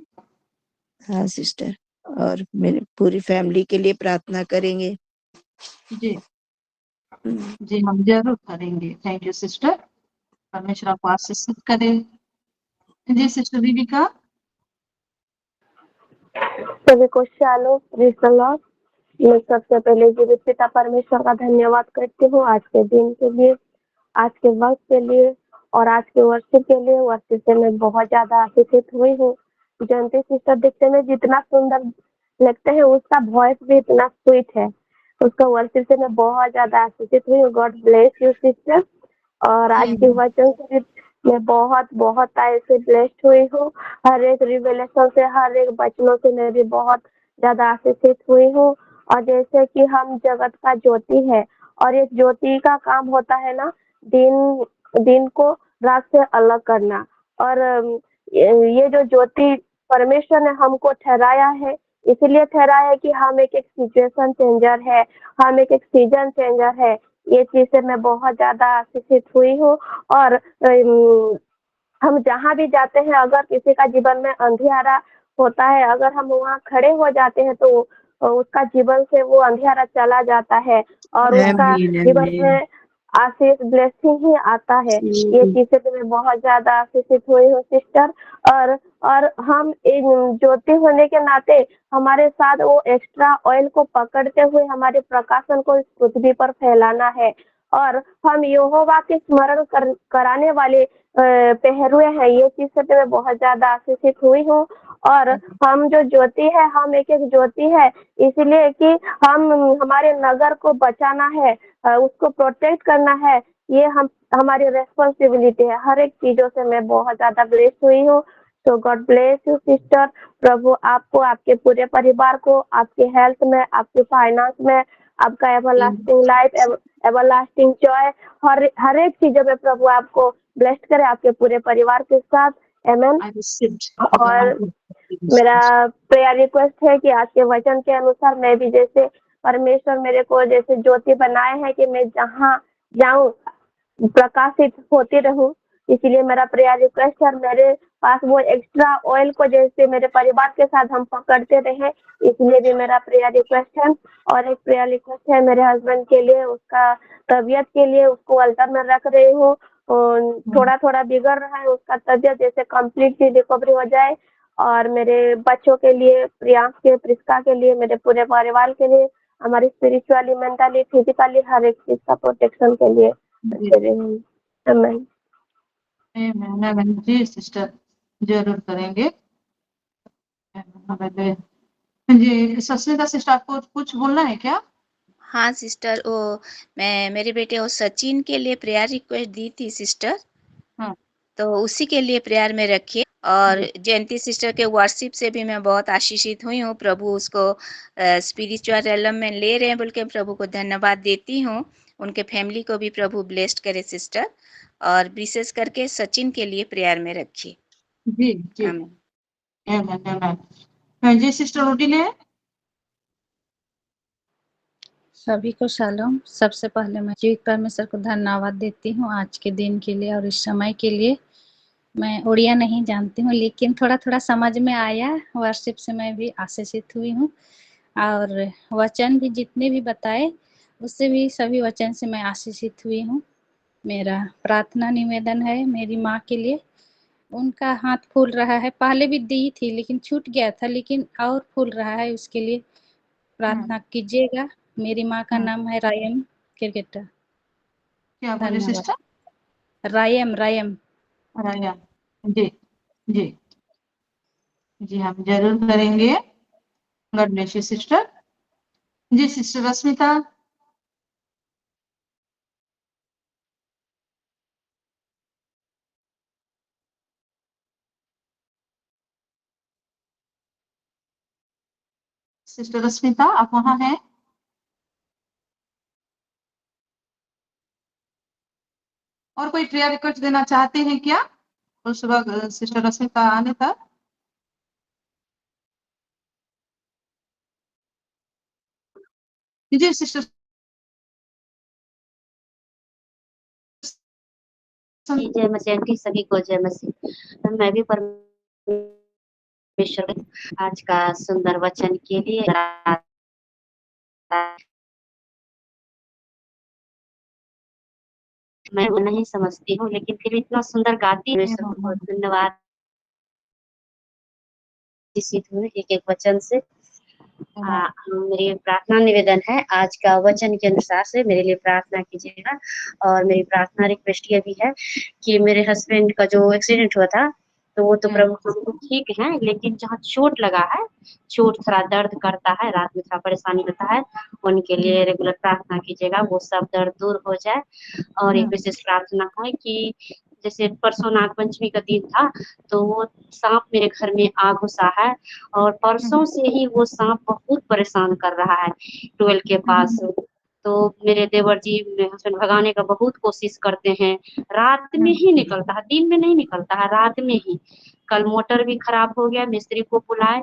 हाँ सिस्टर, और मेरे पूरी फैमिली के लिए प्रार्थना करेंगे।
जी जी, हम जरूर करेंगे। थैंक यू सिस्टर, परमेश्वर आपको आशीषित करे। जी सिस्टर दीपिका।
सभी को शालो प्रेज़ द लॉर्ड। मैं सबसे पहले जीवित पिता परमेश्वर का धन्यवाद करती हूँ आज के दिन के लिए, आज के वक्त के लिए और आज के वर्षिप के लिए। वर्षिप से मैं बहुत ज्यादा आशीषित हुई हूँ। जयंती सिस्टर दिखने में जितना सुंदर लगते हैं, उसका वॉइस भी इतना स्वीट है। उसका वर्षिप से मैं बहुत ज्यादा आशीषित हुई हूँ। God bless you sister. और आज के वचन से मैं बहुत बहुत ऐसे ब्लेस्ड हुई हूँ। हर एक रिवेलेशन से, हर एक वचनों से मैं भी बहुत ज्यादा आशीषित हुई हूँ। और जैसे कि हम जगत का ज्योति है, और एक ज्योति का काम होता है ना, दिन दिन को रात से अलग करना। और ये जो ज्योति परमेश्वर ने हमको ठहराया है, इसलिए ठहराया है कि हम एक सिचुएशन चेंजर है, हम एक सीजन चेंजर है। ये चीज से मैं बहुत ज्यादा आशीषित हुई हूँ। और हम जहाँ भी जाते हैं, अगर किसी का जीवन में अंधियारा होता है, अगर हम वहाँ खड़े हो जाते हैं, तो उसका जीवन से वो अंधियारा चला जाता है और उसका
आमीन
जीवन
आमीन।
में आशीष ब्लेसिंग ही आता है। ये चीज से तो मैं बहुत ज्यादा आशीषित हुई हूँ सिस्टर। और हम एक ज्योति होने के नाते हमारे साथ वो एक्स्ट्रा ऑयल को पकड़ते हुए हमारे प्रकाशन को इस पृथ्वी पर फैलाना है। और हम यहोवा के स्मरण कराने वाले पहरुए हैं। ये चीज से तो मैं बहुत ज्यादा आशीषित हुई हूँ। और हम जो ज्योति है, हम एक एक ज्योति है, इसलिए कि हम हमारे नगर को बचाना है, उसको प्रोटेक्ट करना है। ये हम हमारी रेस्पॉन्सिबिलिटी है। हर एक चीजों से मैं बहुत ज्यादा ब्लेस हुई हूँ। तो गॉड ब्लेस यू सिस्टर। प्रभु आपको, आपके पूरे परिवार को, आपके हेल्थ में, आपके फाइनेंस में, आपका एवरलास्टिंग लाइफ, एवरलास्टिंग जॉय, हर एक चीजों में प्रभु आपको ब्लेस्ड करे, आपके पूरे परिवार के साथ। आमेन।
I received.
और मेरा प्रेयर रिक्वेस्ट है कि आज के वचन के अनुसार मैं भी, जैसे परमेश्वर मेरे को जैसे ज्योति बनाए हैं, कि मैं जहाँ जाऊं प्रकाशित होती रहूं। इसीलिए मेरा प्रेयर रिक्वेस्ट है, मेरे पास वो एक्स्ट्रा ऑयल को जैसे मेरे परिवार के साथ हम पकड़ते रहे, इसलिए भी मेरा प्रेयर रिक्वेस्ट है। और एक प्रेयर रिक्वेस्ट है मेरे हस्बैंड के लिए, उसका तबीयत के लिए, उसको अल्टर में रख रही हूँ। थोड़ा थोड़ा बिगड़ रहा है उसका तबीयत, जैसे कम्प्लीटली रिकवरी हो जाए। और मेरे बच्चों के लिए, प्रियांश के, प्रिस्का के लिए, मेरे पूरे परिवार के लिए, हमारी स्पिरिचुअली, मेंटली, फिजिकली, हर एक चीज का प्रोटेक्शन के लिए दे रही हूँ। आमीन।
आमीन। जी सिस्टर, जरूर करेंगे। जी सस्मिता सिस्टर, आपको कुछ बोलना है क्या?
हाँ सिस्टर, वो मैं मेरे बेटे वो सचिन के लिए प्रेयर रिक्वेस्ट दी थी सिस्टर,
हाँ
तो उसी के लिए प्रेयर में रखिए। और जयंती सिस्टर के वर्शिप से भी मैं बहुत आशीषित हुई हूँ। प्रभु उसको स्पिरिचुअल रेलम में ले रहे हैं बोल के प्रभु को धन्यवाद देती हूँ। उनके फैमिली को भी प्रभु ब्लेस्ड करे सिस्टर। और विशेष करके सचिन के लिए प्रेयर में रखिए।
जी जी।
आमीन।
आमीन। जी सिस्टर रोटी ने।
सभी को शालोम। सबसे पहले मैं जीवित परमेश्वर को धन्यवाद देती हूँ आज के दिन के लिए और इस समय के लिए। मैं उड़िया नहीं जानती हूँ, लेकिन थोड़ा थोड़ा समझ में आया। वर्शिप से मैं भी आशीषित हुई हूँ और वचन भी जितने भी बताए, उससे भी सभी वचन से मैं आशीषित हुई हूँ। मेरा प्रार्थना निवेदन है मेरी माँ के लिए। उनका हाथ फूल रहा है, पहले भी दी थी लेकिन छूट गया था, लेकिन और फूल रहा है, उसके लिए प्रार्थना कीजिएगा। मेरी माँ का नाम है रायम क्रिकेटर।
क्या बोले
धन्यवाद।
सिस्टर?
रायम रायम।
राया। जी जी जी, हम जरूर करेंगे। God bless you sister. जी सिस्टर रश्मिता। सिस्टर रश्मिता, आप वहाँ हैं? और कोई प्रेयर रिक्वेस्ट देना चाहते हैं क्या उस वक्त सिस्टर रश्मिता आने तक? जी सिस्टर
जी, जय मसीह आंटी, सभी को जय मसीह। मैं भी परमेश्वर आज का सुंदर वचन के लिए मैं वो नहीं समझती हूँ, लेकिन फिर इतना सुंदर गाती हूँ। परमेश्वर को बहुत धन्यवाद हुए एक-एक वचन से। मेरी प्रार्थना निवेदन है आज का वचन के अनुसार से मेरे लिए प्रार्थना कीजिएगा। और मेरी प्रार्थना रिक्वेस्ट ये भी है कि मेरे हस्बैंड का जो एक्सीडेंट हुआ था, तो वो तो प्रभु को ठीक है, लेकिन जहाँ चोट लगा है, चोट थोड़ा दर्द करता है, रात में थोड़ा परेशानी होता है, उनके लिए रेगुलर प्रार्थना कीजिएगा, वो सब दर्द दूर हो जाए। और एक विशेष प्रार्थना है कि जैसे परसों नागपंचमी का दिन था, तो वो सांप मेरे घर में आ घुसा है और परसों से ही वो सांप बहुत परेशान कर रहा है ट्वेल के पास। तो मेरे देवर जी मेरे हस्बैंड भगाने का बहुत कोशिश करते हैं, रात में ही निकलता है, दिन में नहीं निकलता है, रात में ही। कल मोटर भी खराब हो गया, मिस्त्री को बुलाए,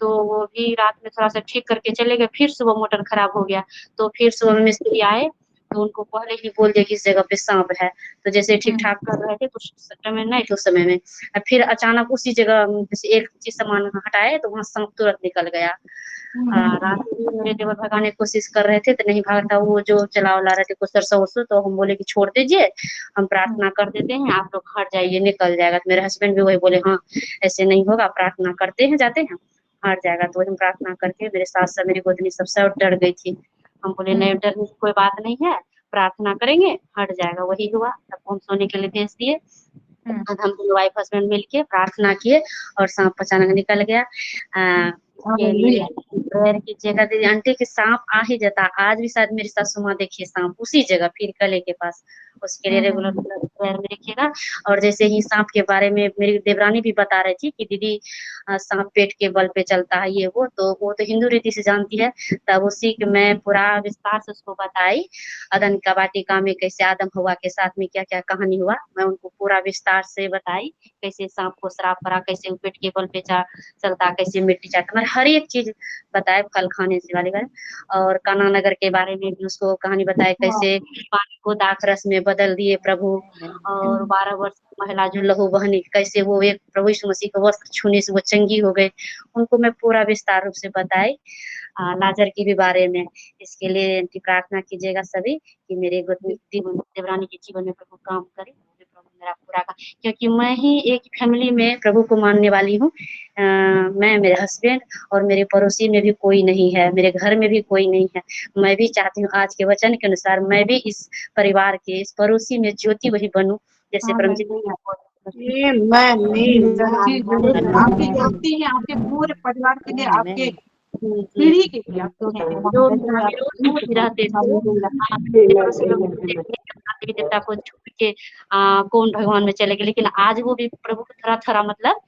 तो वो भी रात में थोड़ा-सा ठीक करके चले गए, फिर सुबह मोटर खराब हो गया, तो फिर सुबह मिस्त्री आए, तो उनको पहले ही बोल दिया कि इस जगह पे साँप है। तो जैसे ठीक-ठाक कर रहे थे, कुछ समय नहीं तो उस समय में फिर अचानक उसी जगह जैसे एक चीज़ सामान हटाए, तो वहाँ साँप तुरंत निकल गया। रात में भी मेरे देवर भगाने की कोशिश कर रहे थे, तो नहीं भागा, वो जो चला-वला रहे थे कुछ सरसों-वरसों, तो हम बोले कि छोड़ दीजिए, हम प्रार्थना कर देते हैं, आप लोग हट जाइए, निकल जाएगा। तो मेरे हस्बैंड भी वही बोले, हाँ, ऐसे नहीं होगा, प्रार्थना करते हैं, जाते हैं, हट जाएगा। तो वही हम प्रार्थना करके मेरे सास-ससुर, मेरी गोतनी सब डर गई थी। हम बोले नहीं, डरने की कोई बात नहीं है, प्रार्थना करेंगे, हट जाएगा। वही हुआ, सबको हम सोने के लिए भेज दिए। अब हम दोनों वाइफ हस्बैंड मिलके प्रार्थना किए और साँप अचानक निकल गया। के लिए प्रेयर कीजिएगा दीदी आंटी कि साँप आ ही जाता। आज भी शायद मेरी सासू माँ देखी साँप उसी जगह फिर गले के पास। उसके लिए रेगुलर प्रेयर में रखिएगा। और जैसे ही साँप के बारे में मेरी देवरानी भी बता रही थी कि दीदी साँप पेट के बल पे चलता है ये वो तो हिंदू रीति से जानती है। तब उसी के मैं पूरा विस्तार से उसको बताई। अदन का वाटिका में कैसे आदम हव्वा के साथ में क्या-क्या कहानी हुआ, मैं उनको पूरा विस्तार से बताई। कैसे साँप को श्राप पड़ा, कैसे वो पेट के बल पे चलता, कैसे मिट्टी चाटता, मैंने हर एक चीज़ बताए फल खाने से वाले और कान्हा नगर के बारे में भी उसको कहानी बताई, कैसे पानी को दाखरस में बदल दिए प्रभु। और 12 वर्ष की महिला जो लहू बहनी, कैसे वो एक प्रभु यीशु मसीह का वस्त्र छूने से वो चंगी हो गई। उनको मैं पूरा विस्तार रूप से बताई। लाजर के भी बारे में। इसके लिए प्रार्थना कीजिएगा सभी कि मेरे देवरानी के जीवन में प्रभु काम करे, प्रभु मेरा पूरा क्योंकि मैं ही एक फैमिली में प्रभु को मानने वाली हूँ। मैं, मेरे हस्बैंड और मेरे पड़ोसी में भी कोई नहीं है, मेरे घर में भी कोई नहीं है। मैं भी चाहती हूँ आज के वचन के अनुसार मैं भी इस परिवार के, इस पड़ोसी में ज्योति वही बनूँ, जैसे परमजीत
आमीन,
आपकी ज्योति है, आपके पूरे परिवार के लिए, आपके पीढ़ी के लिए आपके
जो मेरा विरोध में रहते थे, देवी देवता को छोड़ के कौन भगवान में चले गए, लेकिन आज वो भी प्रभु को थोड़ा-थोड़ा मतलब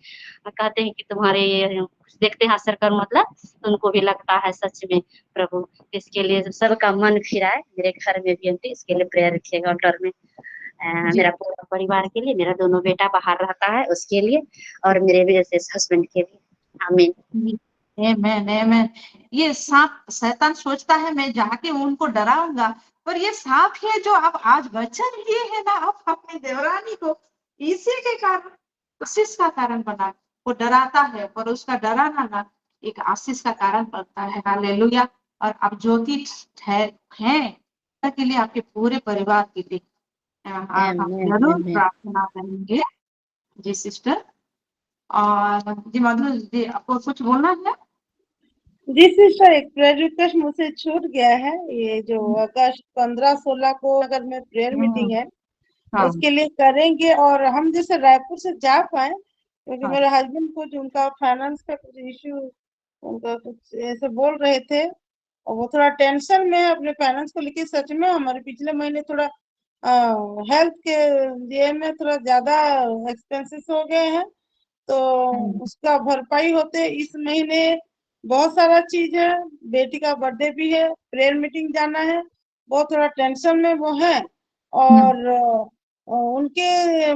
कहते हैं कि तुम्हारे ये देखते हैं असर कर मतलब, तो उनको भी लगता है सच में प्रभु। इसके लिए सबका मन फिराए, मेरे घर में भी आंटी इसके लिए प्रेयर रखिएगा ऑल्टर में। मेरा पूरा परिवार के लिए, मेरा दोनों बेटा बाहर रहता है उसके लिए और मेरे भी जैसे हस्बैंड के लिए। आमीन।
आमेन, आमेन। ये सांप, शैतान सोचता है मैं जाके उनको डराऊंगा, पर ये सांप है जो आप आज वचन लिए है ना, आप अपनी देवरानी को इसी के कारण आशीष का कारण बना। वो डराता है पर उसका डराना ना एक आशीष का कारण बनता है। हालेलुया। और आप ज्योति हैं के लिए, आपके पूरे परिवार के लिए हम जरूर प्रार्थना करेंगे। जी सिस्टर। और जी मधु जी, आपको कुछ बोलना है?
जी सिस्टर, एक प्रेयर रिक्वेस्ट मुझसे छूट गया है। ये जो अगस्त 15-16 को अगर में प्रेयर मीटिंग है, उसके लिए करेंगे। और हम जैसे रायपुर से जा पाए, क्योंकि मेरे हस्बैंड कुछ उनका फाइनेंस का कुछ इश्यू, उनका कुछ ऐसे बोल रहे थे और वो थोड़ा टेंशन में है अपने फाइनेंस को लेके। सच में हमारे पिछले महीने थोड़ा हेल्थ के लिए में थोड़ा ज्यादा एक्सपेंसेस हो गए हैं, तो उसका भरपाई होते इस महीने बहुत सारा चीज है। बेटी का बर्थडे भी है, प्रेयर मीटिंग जाना है, बहुत थोड़ा टेंशन में वो है। और उनके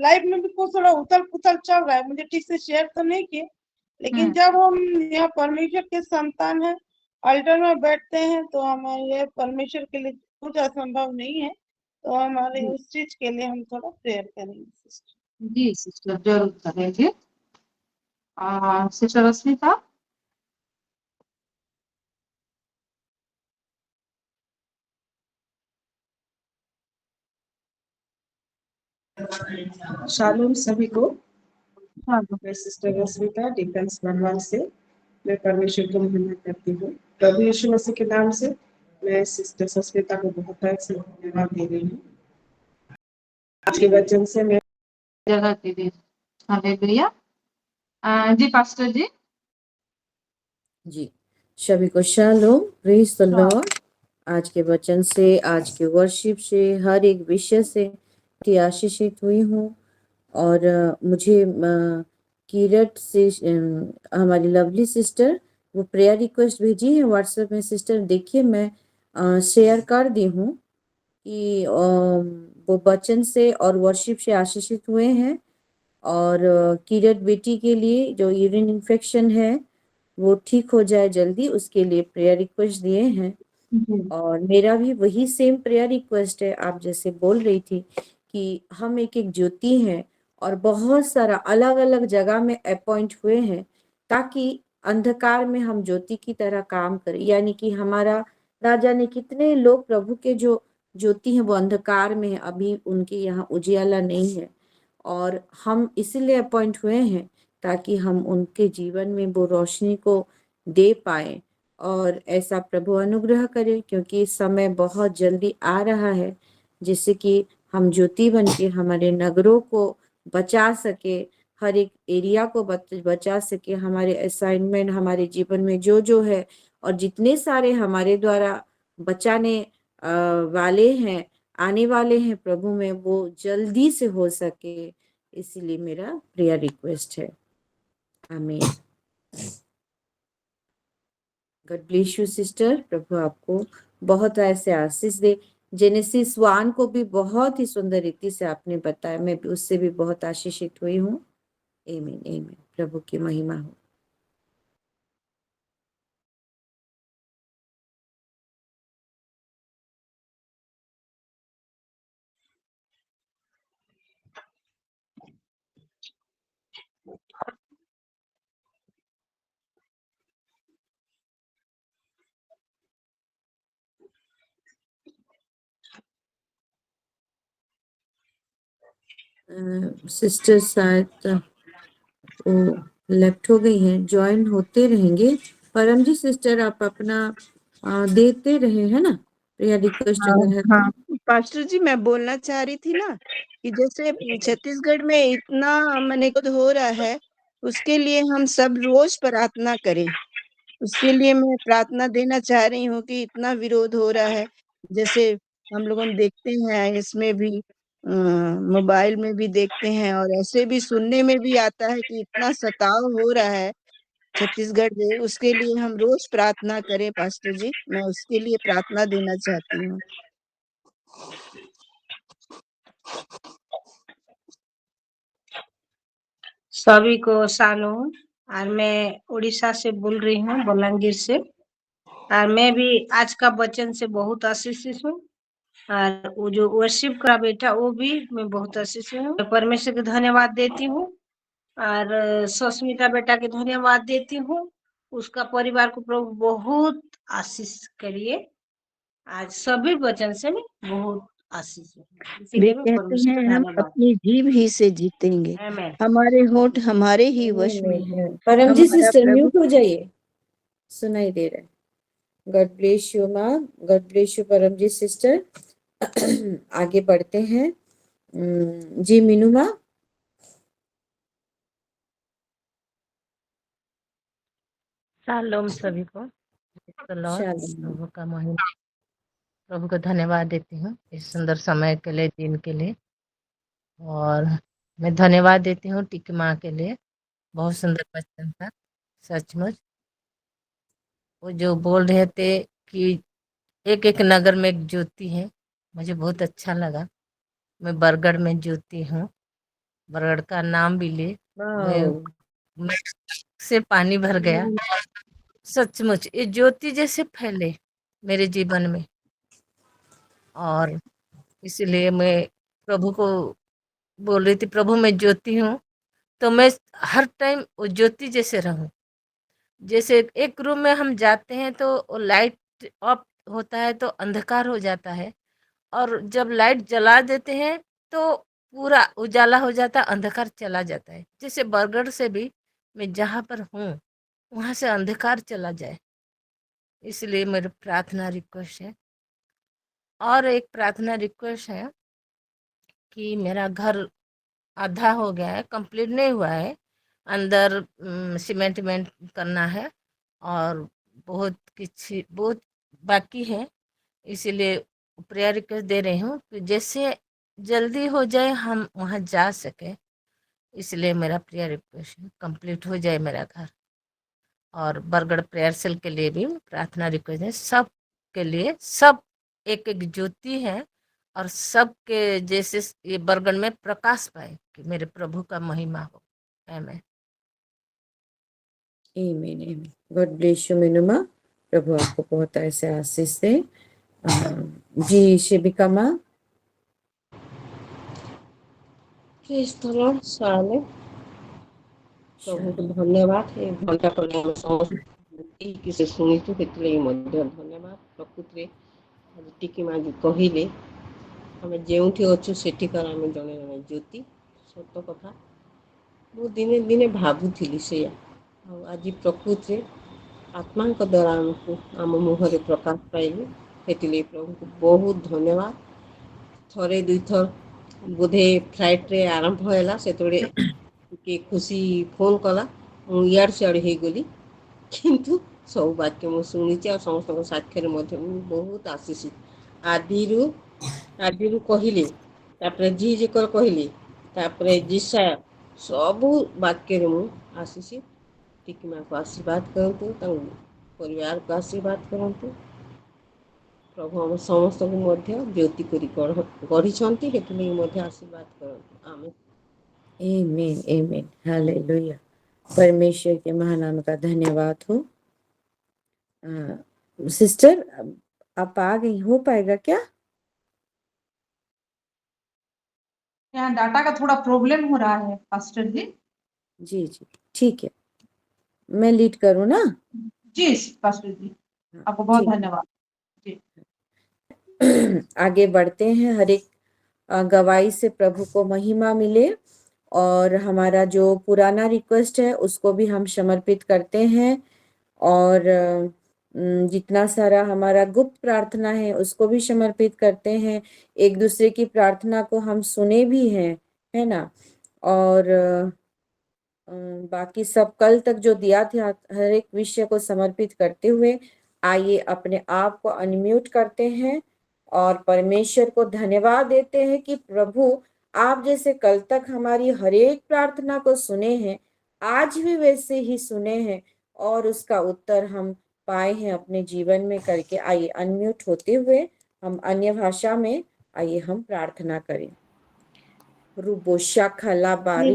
लाइफ में भी कुछ थोड़ा उथल पुथल चल रहा है, मुझे ठीक से शेयर तो नहीं किए। लेकिन जब हम यहाँ परमेश्वर के संतान हैं, अल्टर में बैठते हैं, तो हमें ये परमेश्वर के लिए कुछ असंभव नहीं है। तो हमारे
जी।
उस चीज के लिए हम थोड़ा प्रेयर करेंगे सिस्टर।
जी सिस्टर जरूर करेंगे। सिस्टर रश्मिता।
शालोम सभी को।
हाँ
मैं सिस्टर रश्मिता डिफेंस बनवाल से मैं परमेश्वर को महिमा करती हूँ। प्रभु यीशु मसीह के नाम से मैं सिस्टर सस्मिता को बहुत धन्यवाद दे रही हूँ। आपके वचन से मैं
जगह दे दी। हालेलुया। जी पास्टर जी।
जी, सभी को शालोम, प्रेज द
हाँ।
लॉर्ड। आज के वचन से, आज के वर्शिप से, हर एक विषय से आशीषित हुई हूँ। और मुझे कीरत से हमारी लवली सिस्टर वो प्रेयर रिक्वेस्ट भेजी है व्हाट्सएप में। सिस्टर देखिए, मैं शेयर कर दी हूँ कि वो वचन से और वर्शिप से आशीषित हुए हैं। और कीरत बेटी के लिए जो यूरिन इन्फेक्शन है वो ठीक हो जाए जल्दी, उसके लिए प्रेयर रिक्वेस्ट दिए हैं। और मेरा भी वही सेम प्रेयर रिक्वेस्ट है। आप जैसे बोल रही थी कि हम एक एक ज्योति हैं और बहुत सारा अलग अलग जगह में अपॉइंट हुए हैं ताकि अंधकार में हम ज्योति की तरह काम करें। यानी कि हमारा राजा ने कितने लोग प्रभु के जो ज्योति हैं वो अंधकार में है, अभी उनके यहाँ उजियाला नहीं है। और हम इसीलिए अपॉइंट हुए हैं ताकि हम उनके जीवन में वो रोशनी को दे पाए। और ऐसा प्रभु अनुग्रह करे, क्योंकि समय बहुत जल्दी आ रहा है, जिससे कि हम ज्योति बन के हमारे नगरों को बचा सके, हर एक एरिया को बचा सके। हमारे असाइनमेंट हमारे जीवन में जो है और जितने सारे हमारे द्वारा बचाने वाले हैं, आने वाले हैं प्रभु में, वो जल्दी से हो सके। इसीलिए मेरा प्रेयर रिक्वेस्ट है। Amen. God bless you sister. प्रभु आपको बहुत ऐसे आशीष दे। जेनेसिस 1 को भी बहुत ही सुंदर रीति से आपने बताया, मैं भी उससे भी बहुत आशीषित हुई हूँ। आमीन आमीन। प्रभु की महिमा हो। सिस्टर शायद वो लेफ्ट हो गई हैं, ज्वाइन होते रहेंगे। परमजीत सिस्टर आप अपना देते रहे है ना प्रेयर रिक्वेस्ट अगर है तो।
हाँ पास्टर जी, मैं बोलना चाह रही थी ना कि जैसे छत्तीसगढ़ में इतना मने हो रहा है, उसके लिए हम सब रोज प्रार्थना करें। उसके लिए मैं प्रार्थना देना चाह रही हूँ कि इतना विरोध हो रहा है, जैसे हम लोग देखते हैं इसमें भी मोबाइल में भी देखते हैं और ऐसे भी सुनने में भी आता है कि इतना सताव हो रहा है छत्तीसगढ़ में। उसके लिए हम रोज प्रार्थना करें पास्टर जी, मैं उसके लिए प्रार्थना देना चाहती हूँ।
सभी को शालोम। और मैं उड़ीसा से बोल रही हूँ, बलांगीर से। और मैं भी आज का वचन से बहुत आशीषित हूँ। और वो जो वर्शिप का बेटा वो भी मैं बहुत आशीषित हूँ। मैं परमेश्वर को धन्यवाद देती हूँ और सस्मिता बेटा के धन्यवाद देती हूँ। उसका परिवार को प्रभु बहुत आशीष करिए। आज सभी वचन से मैं बहुत आशीष हूँ,
वे
इसीलिए मैं
कहते
परमेश्वर
हैं
को
हम
धन्यवाद।
अपनी जीभ ही से जीतेंगे,
आमीन।
हमारे होठ हमारे ही वश में है।
परमजीत
हमारा
सिस्टर
प्रभु
म्यूट हो जाइए, सुनाई दे रहा है। गॉड ब्लेस यू माँ, god bless you Paramjit sister. आगे बढ़ते हैं। जी मीनू माँ।
शालोम सभी को। Lord
shalom.
प्रभु का महिमा, प्रभु को धन्यवाद देती हूँ इस सुंदर समय के लिए, दिन के लिए। और मैं धन्यवाद देती हूँ टिकी माँ के लिए, बहुत सुंदर वचन था। सचमुच वो जो बोल रहे थे कि एक एक नगर में एक ज्योति है, मुझे बहुत अच्छा लगा। मैं बरगढ़ में ज्योति हूँ, बरगढ़ का नाम भी ले मैं से पानी भर गया। सचमुच ये ज्योति जैसे फैले मेरे जीवन में। और इसलिए मैं प्रभु को बोल रही थी, प्रभु मैं ज्योति हूँ, तो मैं हर टाइम वो ज्योति जैसे रहूं। जैसे एक रूम में हम जाते हैं तो लाइट ऑफ होता है तो अंधकार हो जाता है, और जब लाइट जला देते हैं तो पूरा उजाला हो जाता है, अंधकार चला जाता है। जैसे बरगढ़ से भी मैं जहाँ पर हूँ वहाँ से अंधकार चला जाए, इसलिए मेरी प्रार्थना रिक्वेस्ट है। और एक प्रार्थना रिक्वेस्ट है कि मेरा घर आधा हो गया है, कंप्लीट नहीं हुआ है, अंदर सीमेंट करना है और बहुत बाकी है, इसीलिए प्रेयर रिक्वेस्ट दे रही हूँ कि जैसे जल्दी हो जाए हम वहाँ जा सके, इसलिए मेरा प्रेयर रिक्वेस्ट है कंप्लीट हो जाए मेरा घर। और बरगढ़ प्रेयर सेल के लिए भी प्रार्थना रिक्वेस्ट है, सब के लिए, सब एक एक ज्योति है और सबके जैसे ये बरगढ़ में प्रकाश पाए कि मेरे प्रभु का महिमा हो। Amen.
Amen amen. God bless you Meenu. प्रभु आपको बहुत ऐसे आशीष दे। जी शिबिका माँ।
प्रभु धन्यवाद ये घंटा पर किसी शुणुचु धन्यवाद। प्रकृति टिकी माँ जो कहले आम जो अच्छु से जड़े जड़े ज्योति सत कथा मु दिने दिने भावुली से आज प्रकृति आत्मा द्वारा आमको आम मुहर प्रकाश पाइले से प्रभु को बहुत धन्यवाद। थरे दुई थर बोधे फ्लाइट रे आरंभ है से कि खुशी फोन कला इड़ सियाड़ हो गली किंतु सब वाक्य मुझे शुणी और समस्त साक्षर बहुत आशीष आदि कहले जी जेकर कहले जिसा सब वाक्य मुझे आशीष टिकी माँ को आशीर्वाद करतु परिवार को आशीर्वाद करतु प्रभु हम समस्त को ज्योति गढ़ी आशीर्वाद करतु। आमीन
आमीन आमीन। हालेलुया। परमेश्वर के महानाम का धन्यवाद हो। सिस्टर आप आ गई, हो पाएगा क्या?
यहाँ डाटा का थोड़ा प्रॉब्लम हो रहा है पास्टर जी।
जी जी ठीक है, मैं लीड करूँ ना?
जी पास्टर जी, आपको बहुत धन्यवाद जी।
आगे बढ़ते हैं। हर एक गवाही से प्रभु को महिमा मिले और हमारा जो पुराना रिक्वेस्ट है उसको भी हम समर्पित करते हैं, और जितना सारा हमारा गुप्त प्रार्थना है उसको भी समर्पित करते हैं। एक दूसरे की प्रार्थना को हम सुने भी हैं, है ना। और बाकी सब कल तक जो दिया था हर एक विषय को समर्पित करते हुए आइए अपने आप को अनम्यूट करते हैं और परमेश्वर को धन्यवाद देते हैं कि प्रभु आप जैसे कल तक हमारी हर एक प्रार्थना को सुने हैं, आज भी वैसे ही सुने हैं और उसका उत्तर हम पाए हैं अपने जीवन में करके। आइए अनम्यूट होते हुए हम अन्य भाषा में आइए हम प्रार्थना करें। रुबोशा खला बारी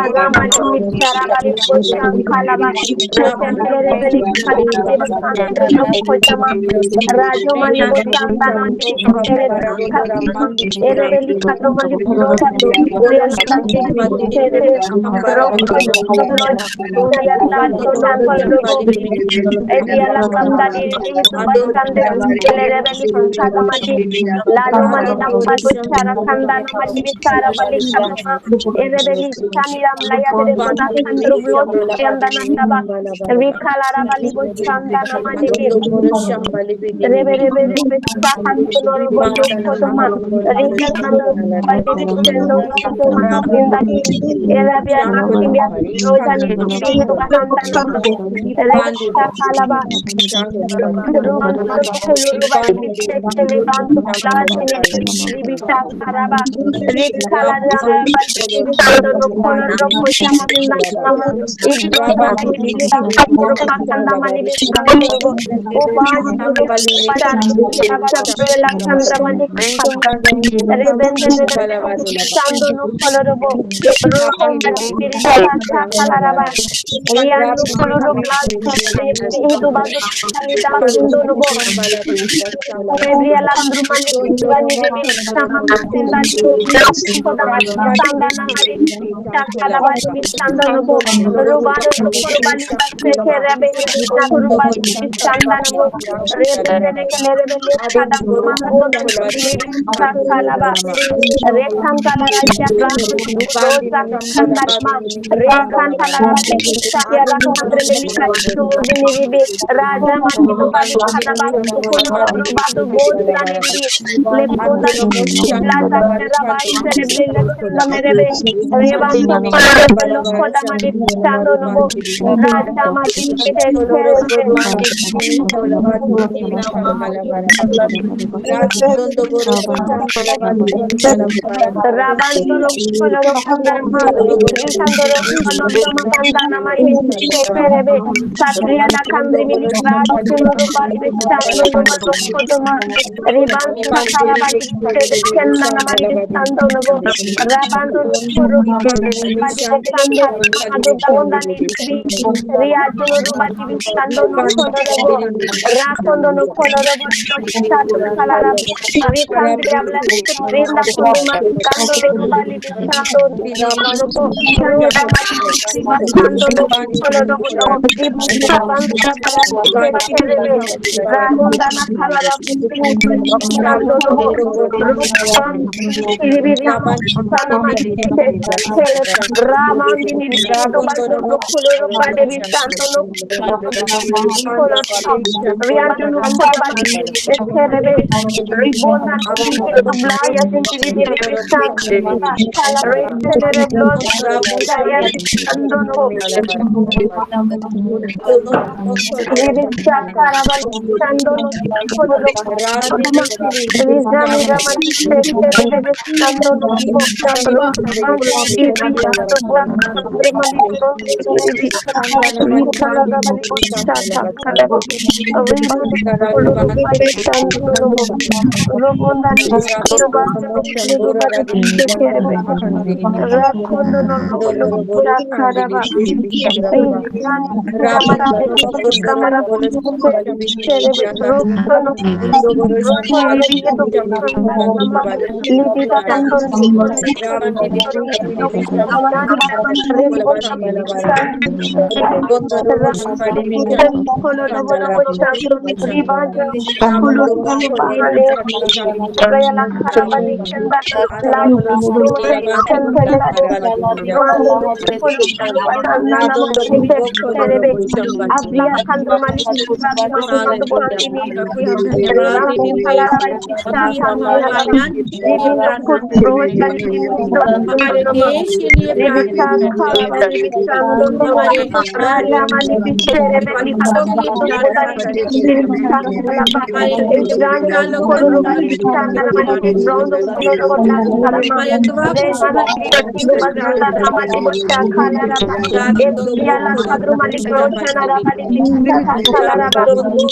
Raga mali bichara bali boshan kalaba. Sekelere beli kalite basando no kojama. Rajo mali bosanda na mali bichare kalama. Ere beli kadro mali broda real kante bichare be. Roko blood real lato nakol robo. Ediala kanda diri hitu basande kelere beli bichara mali. Lalo mali nampa bichara kanda na mali bichara bali kalama. Ere beli samiram laya dere boda kandro blood yandana taba. Rikalara bali boshanda na mali bir. Rebe rebe rebe sakanto noro bodo kodoma. Rika kando bali bishendo kodoma. Indaki elabia nakimia rojani bihidu bahanda nama. Rebe sakalaba. Ruban kulu bali bishekele bantu plasini ribisha karaba. Rikala bali bishendo no kono roko jama nama. Idroba bishida kandro pakanda mali bishando robo. Obaj duro bachar sabela kandra mali kama. Rebende rebe bishando no kono robo. Roko mali birisa sakalaraba. Riandu kono ro blas idu bazu kalida sindo robo. Gabriela Andrew Mali Bani Devi Sama Masinda Koda Sanda Namari Chakala Bani Sanda Nobo Rubado Kurubani Seke Rebe Nakurubani Sanda Nobo Rebele Kelebele Kada Mahadona Libi Chakalaba Rekantala Raja Brahman Rosa Kandarma Rekantala Bali Shakya Kandre Melika Chubini Ribi Raja Mahidu Bali Kalaba Sukuno Robado Bosa Niribi Lepunda Plaza Rabai Cerebella Merebe Revanto Rebelo Koda Madi Chando Nobo Raja Madi Rabantoro Koloro Kandarma Rikandoro Kalonto Makandana Mari Sekerebe Satriana Kandri Milikra Sunuru Bali Chando Nobo Kodoma Riban Sakara Bali Kendana Mari Chando Nobo Rabando Koro Bali Chando Ado Bonda Nibi Riajuno Bali Chando no Koloro Rakondo no Koloro Satukala Rikandria Blessed Rinda Kunduma Kandoro Bali Chando Robo Rosa Mali Chando no Koloro Rahunda na Kalala Chando no Ramandini Ritu Basuru Kuluru Padevi Santonu Riandu Kolabali Eskerebe Ribona Blaya Sinti Restere Blood Darian Andono Karabal Sandono Kodoro Rizami Raman Sekere Sandono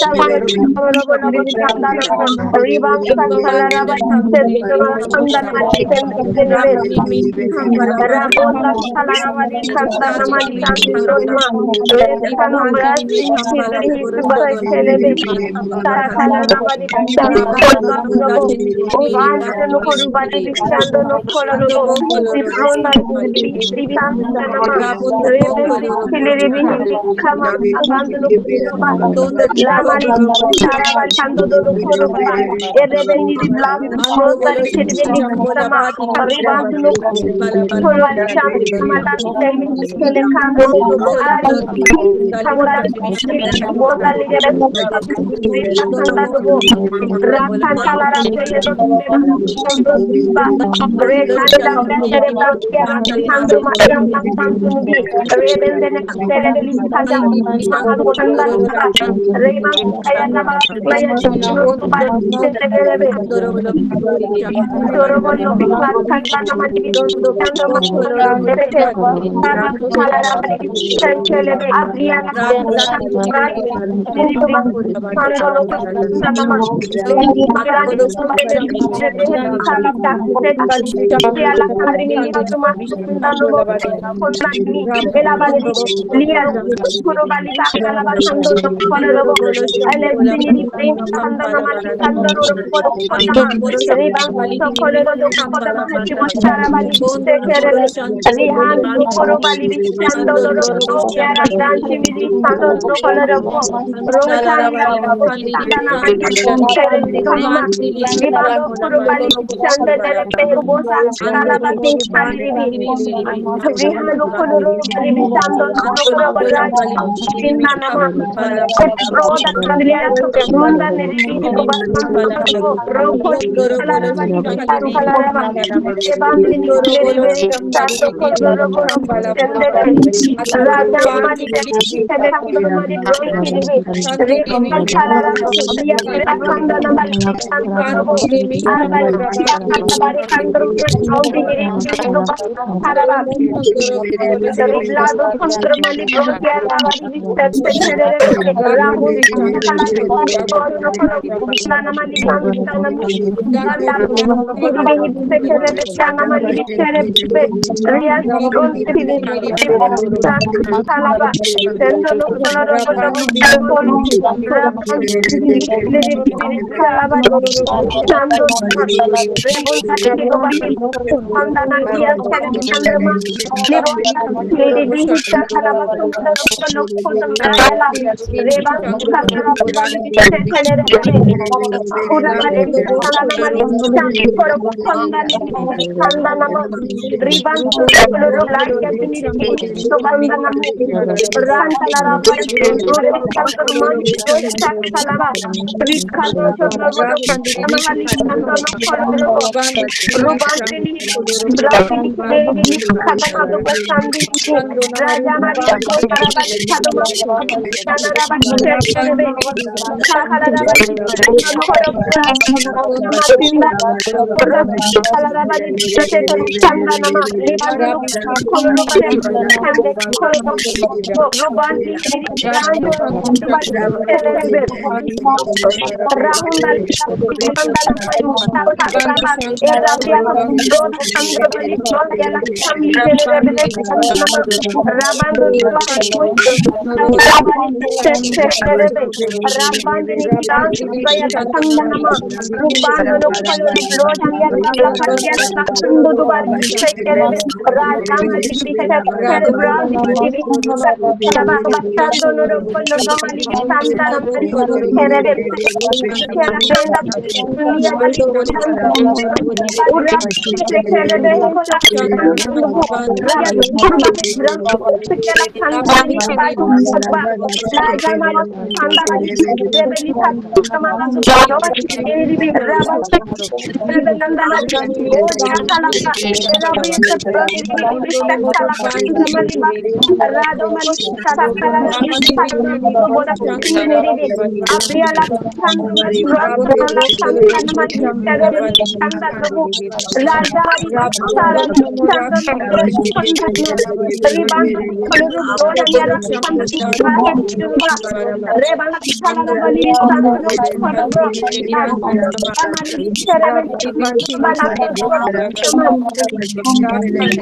हमारे देश के लिए प्रार्थना करते हैं हमारे बच्चों के लिए प्रार्थना करते हैं हमारे लोग
Rebanda Salarabadi Kandana Malikan Dodma Rekano Brastin Kibri Bakelebe Salarabadi Robo Uganda no Korubadi Bishando no Kolorobo Ronda Bisanama Rebel Hiliribi Kama Agando no Kuruba Lamari Sarabali Kando no Koroba Erebeni Blam Rosari Kiribeli Sama Ribandu no Korobali Sham Mala Semi Kelekando Ari Kamala Bozali Kanda no Rakan Talara Peledo Rekanda Blessed Brokia Kando Mariam Santunudi Reben the next Telebeli Kaja Mahakanda Reman Ayana Maya Dorobolo Kanda Mani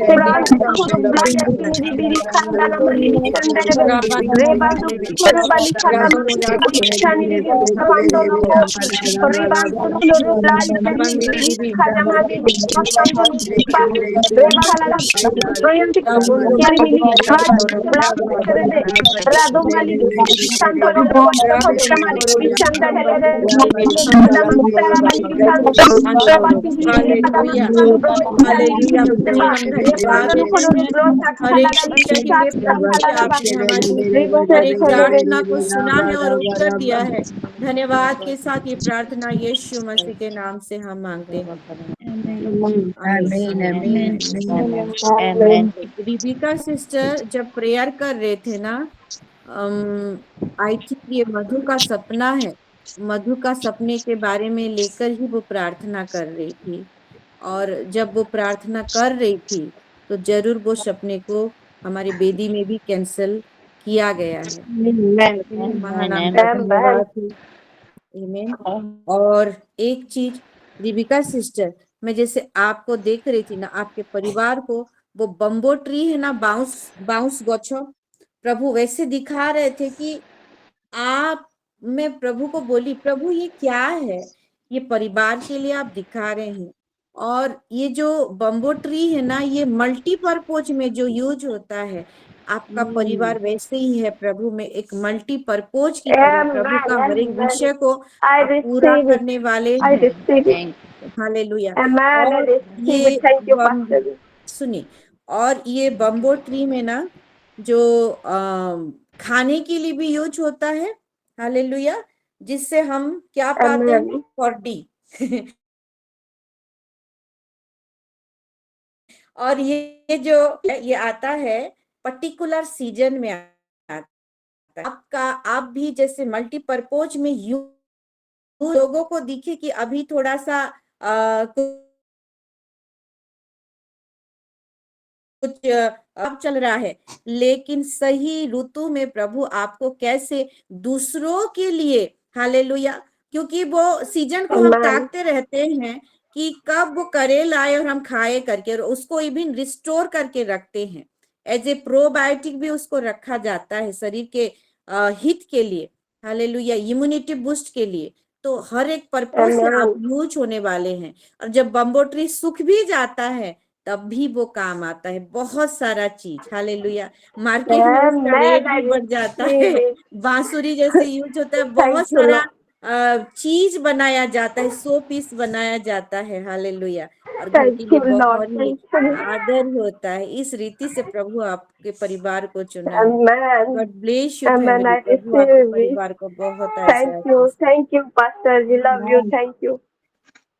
Pranto koro blada kiniri biri kanda na malili kanda na beli. Rebando koro bali kanda malili kanda ni biri kando no ko. Rebando koro blada kiniri biri kanda malili kanda ni biri pa. Rebala la royalty kiri biri kanda blada kere rado malili kanda no ko to ko to malili kanda hele kanda mutara malili kanda rebando kiri kanda
hallelujah प्रभु हम धन्यवाद देते हैं हर एक विषय के लिए प्रभु जी आपने हमारी हर एक प्रार्थना को सुना है और उत्तर दिया है। धन्यवाद के साथ ये प्रार्थना यीशु मसीह के नाम से हम मांगते हैं, आमीन। रिबिका सिस्टर जब प्रेयर कर रहे थे ना, आई थिंक ये मधु का सपना है, मधु का सपने के बारे में लेकर ही वो प्रार्थना कर रही थी। और जब वो प्रार्थना कर रही थी तो जरूर वो सपने को हमारी बेदी में भी कैंसिल किया गया है। महानाम का धन्यवाद है, आमीन। और एक चीज रिबिका सिस्टर, मैं जैसे आपको देख रही थी ना, आपके परिवार को वो बम्बो ट्री है ना, बाउंस गछो, प्रभु वैसे दिखा रहे थे कि आप, मैं प्रभु को बोली प्रभु ये क्या है, ये परिवार के लिए आप दिखा रहे हैं। और ये जो बम्बो ट्री है ना, ये मल्टीपर्पज में जो यूज होता है, आपका परिवार वैसे ही है प्रभु में, एक मल्टीपर्पज की तरह प्रभु का हर एक विषय को आप पूरा करने वाले हैं। हालेलुया। और ये सुनिए, और ये बम्बो ट्री में ना जो खाने के लिए भी यूज होता है, हालेलुया, जिससे हम क्या पाते हैं, 40 और ये जो ये आता है पर्टिकुलर सीजन में आता है। आपका आप भी जैसे मल्टीपर्पज में लोगों को दिखे कि अभी थोड़ा सा कुछ अब चल रहा है, लेकिन सही ऋतु में प्रभु आपको कैसे दूसरों के लिए, हालेलुया, क्योंकि वो सीजन को हम ताकते रहते हैं कि कब वो करेल आए और हम खाए करके, और उसको इवन रिस्टोर करके रखते हैं, एज ए प्रोबायोटिक भी उसको रखा जाता है शरीर के हित के लिए, हालेलुया, इम्यूनिटी बूस्ट के लिए। तो हर एक पर्पज से आप यूज होने वाले हैं। और जब बम्बो ट्री सूख भी जाता है तब भी वो काम आता है, बहुत सारा चीज, हालेलुया, मार्केट में उसका रेट भी बढ़ जाता है, बांसुरी जैसे यूज होता है, बहुत सारा चीज बनाया जाता है, 100 पीस बनाया जाता है, हालेलुया, और घर के लिए बहुत ही आदर होता है। इस रीति से प्रभु आपके परिवार को चुना है। गॉड ब्लेस यू फैमिली, प्रभु आपके परिवार को बहुत
thank you pastor ji, love you, thank you.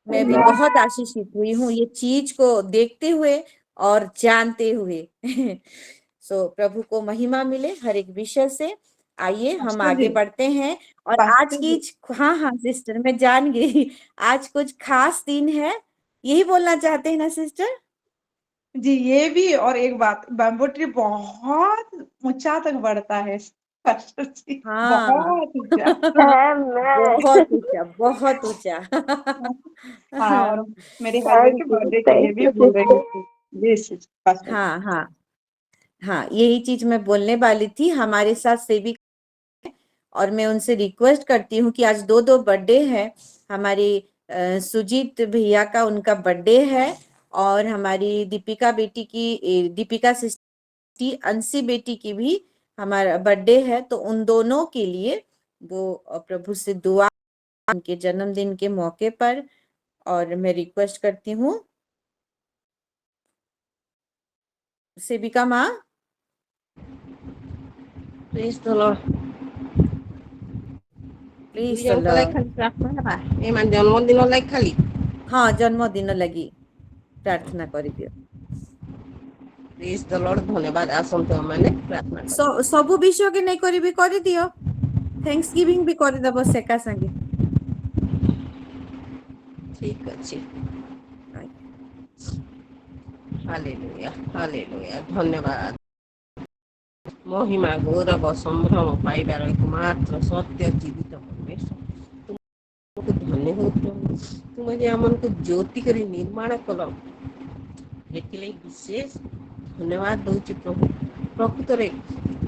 मैं भी बहुत आशीषित हुई हूँ ये चीज को देखते हुए और जानते हुए। सो प्रभु को महिमा मिले हर एक विषय से। आइए हम आगे बढ़ते हैं। और आज की, हाँ सिस्टर मैं जान गई, आज कुछ खास दिन है, यही बोलना चाहते हैं ना सिस्टर
जी? ये भी, और एक बात, बैम्बू ट्री बहुत ऊंचा तक बढ़ता है।
हाँ
बहुत ऊंचा।
बहुत ऊंचा, बहुत ऊंचा।
हाँ, और मेरे हस्बैंड के बर्थडे के लिए भी बोल रही थी।
हाँ, यही चीज मैं बोलने वाली थी। हमारे साथ सेवी, और मैं उनसे रिक्वेस्ट करती हूँ कि आज 2 बर्थडे है। हमारी सुजीत भैया का, उनका बर्थडे है, और हमारी दीपिका बेटी की, दीपिका सिस्टर अंशी बेटी की भी हमारा बर्थडे है। तो उन दोनों के लिए वो प्रभु से दुआ उनके जन्मदिन के मौके पर, और मैं रिक्वेस्ट करती हूँ सेविका माँ।
Praise the Lord.
Please the Lord.
जन्मदिन लाइक खाली,
हाँ, जन्मदिन लगी प्रार्थना करी दियो।
Praise the Lord. धन्यवाद। आसंत माने प्रार्थना
सबु विषय के नहीं करी भी करी दियो, थैंक्स गिविंग भी करी दबो सेका संगे।
ठीक अछि। Hallelujah, hallelujah. धन्यवाद। महिमा गौरव संभ्रम पाइबार एकमात्र सत्य जीवित परमेश्वर, तुमको धन्य हो प्रभु। तुम जे हमन को ज्योति करी निर्माण कल, ଏଥିଲାଗି ବିଶେଷ ଧନ୍ୟବାଦ ଦଉଛି ପ୍ରଭୁ। ପ୍ରକୃତରେ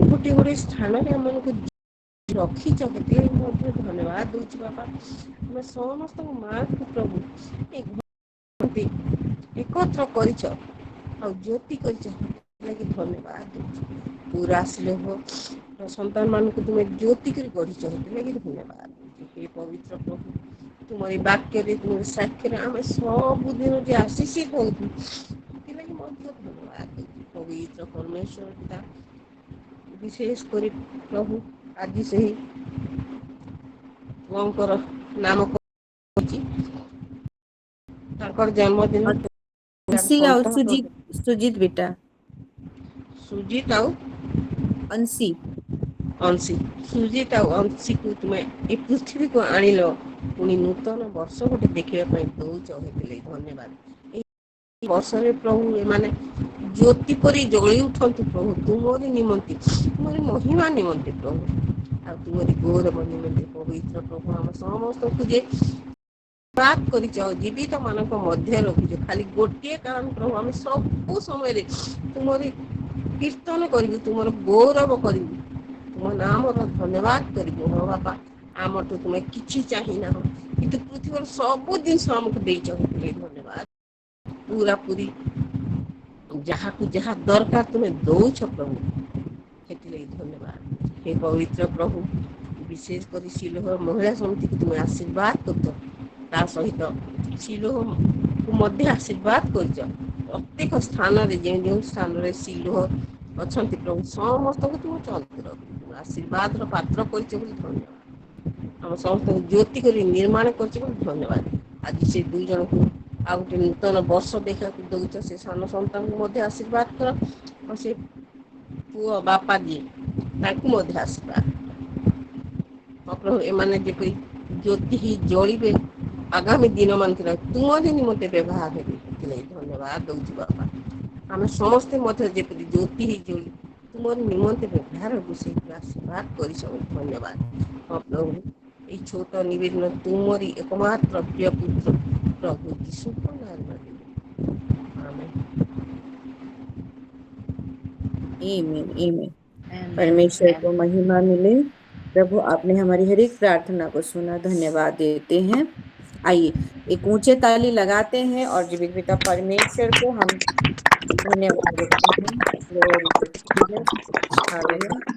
ଗୋଟେ ଗୋଟେ ସ୍ଥାନରେ ଆମମାନଙ୍କୁ ରଖିଛ, ସେଥିଲାଗି ମଧ୍ୟ ଧନ୍ୟବାଦ ଦଉଛି ବାପା। ଆମେ ସମସ୍ତଙ୍କ ମାଙ୍କୁ ପ୍ରଭୁ ଏକତ୍ର କରିଛ ଆଉ ଜ୍ୟୋତି କରିଛ, ସେଥିଲାଗି ଧନ୍ୟବାଦ ଦଉଛି। ପୁରା ଆସିଲେ ହୋ ସନ୍ତାନ ମାନଙ୍କୁ ତୁମେ ଜ୍ୟୋତି କରି ଗଢିଛ, ସେଥିଲାଗି ଧନ୍ୟବାଦ ଦଉଛି। ହେ ପବିତ୍ର ପ୍ରଭୁ, ତୁମରି ବାକ୍ୟରେ ତୁମରି ସାକ୍ଷ୍ୟରେ ଆମେ ସବୁଦିନ ଯେ ଆଶିଷ ହଉଛୁ, ସେଥିଲାଗି ମଧ୍ୟ ଧନ୍ୟବାଦ ଦଉଛି। ପବିତ୍ର ପରମେଶ୍ୱର ପିତା, ବିଶେଷ କରି ପ୍ରଭୁ ଆଜି ସେହି ପୁଅଙ୍କର ନାମ କହୁଛି, ତାଙ୍କର ଜନ୍ମଦିନ
अंशी और
ସନ୍ତାନ
सुजीत बेटा,
ସୁଜିତ ଆଉ
अंशी।
अंशी। ସୁଜିତ ଆଉ अंशीକୁ ତୁମେ ଏ ପୃଥିବୀକୁ ଆଣିଲ, ପୁଣି ନୂତନ ବର୍ଷ ଗୋଟେ ଦେଖିବା ପାଇଁ ଦଉଛ, ହେଇଥିଲେ ଧନ୍ୟବାଦ। ଏଇ ବର୍ଷରେ ପ୍ରଭୁ ଏମାନେ ଜ୍ୟୋତି ପରି ଜଳି ଉଠନ୍ତୁ ପ୍ରଭୁ, ତୁମରି ନିମନ୍ତେ, ତୁମରି ମହିମା ନିମନ୍ତେ ପ୍ରଭୁ, ଆଉ ତୁମରି ଗୌରବ ନିମନ୍ତେ। ପବିତ୍ର ପ୍ରଭୁ, ଆମ ସମସ୍ତଙ୍କୁ ଯେ ବାତ କରିଛ, ଜୀବିତ ମାନଙ୍କ ମଧ୍ୟରେ ରଖିଛ, ଖାଲି ଗୋଟିଏ କାରଣ ପ୍ରଭୁ, ଆମେ ସବୁ ସମୟରେ ତୁମରି କୀର୍ତ୍ତନ କରିବୁ, ତୁମର ଗୌରବ କରିବୁ, ତୁମ ନାମର ଧନ୍ୟବାଦ କରିବୁ। ହଁ ବାପା, ଆମଠୁ ତୁମେ କିଛି ଚାହିଁନାହ, କିନ୍ତୁ ପୃଥିବୀର ସବୁ ଜିନିଷ ଆମକୁ ଦେଇଛ, ସେଥିଲାଗି ଧନ୍ୟବାଦ। ପୁରା ପୁରି ଯାହାକୁ ଯାହା ଦରକାର ତୁମେ ଦଉଛ ପ୍ରଭୁ, ସେଥିଲାଗି ଧନ୍ୟବାଦ। ହେ ପବିତ୍ର ପ୍ରଭୁ, ବିଶେଷ କରି ଶିଲୋହ ମହିଳା ସମିତିକୁ ତୁମେ ଆଶୀର୍ବାଦ କରୁଛ, ତା ସହିତ ଶିଲୋହକୁ ମଧ୍ୟ ଆଶୀର୍ବାଦ କରିଛ। ପ୍ରତ୍ୟେକ ସ୍ଥାନରେ ଯେଉଁ ଯେଉଁ ସ୍ଥାନରେ ଶିଲୋହ ଅଛନ୍ତି ପ୍ରଭୁ, ସମସ୍ତଙ୍କୁ ତୁମ ଚନ୍ଦ୍ର ଆଶୀର୍ବାଦର ପାତ୍ର କରିଛ ବୋଲି ଧନ୍ୟବାଦ। ଆମ ସମସ୍ତଙ୍କୁ ଜ୍ୟୋତି କରି ନିର୍ମାଣ କରିଛ ବୋଲି ଧନ୍ୟବାଦ। ଆଜି ସେ ଦୁଇ ଜଣଙ୍କୁ ଆଉ ଗୋଟେ ନୂତନ ବର୍ଷ ଦେଖିବାକୁ ଦଉଛ, ସେ ସାନ ସନ୍ତାନଙ୍କୁ ମଧ୍ୟ ଆଶୀର୍ବାଦ କର, ଆଉ ସେ ପୁଅ ବାପା ଯିଏ ତାଙ୍କୁ ମଧ୍ୟ ଆଶୀର୍ବାଦ କର ପ୍ରଭୁ। ଏମାନେ ଯେପରି ଜ୍ୟୋତି ହିଁ ଜଳିବେ, ଆଗାମୀ ଦିନମାନଙ୍କରେ ତୁମରି ନିମନ୍ତେ ବ୍ୟବହାର ହେବେ, ସେଥିଲାଗି ଧନ୍ୟବାଦ ଦଉଛି ବାପା। ଆମେ ସମସ୍ତେ ମଧ୍ୟ ଯେପରି ଜ୍ୟୋତି ହିଁ ଜଳି ତୁମରି ନିମନ୍ତେ ବ୍ୟବହାର ହେବୁ, ସେଇଥିରେ ଆଶୀର୍ବାଦ କରିଛ ବୋଲି ଧନ୍ୟବାଦ। ହଁ ପ୍ରଭୁ, এই ছোট নিবেদন তুমরি একমাত্র প্রিয় পুত্র প্রভু যিশুଙ୍କ ନାମରେ ମାଗିଲି। ଆମେନ୍।
आमीन, आमीन।
आमेन
परमेश्वर को
आमेन।
महिमा मिले। प्रभु, आपने हमारी हर एक प्रार्थना को सुना, धन्यवाद देते हैं। आइए एक ऊंचे ताली लगाते हैं और जीवित पिता परमेश्वर को हम धन्यवाद देते हैं। Glory to Jesus. Hallelujah.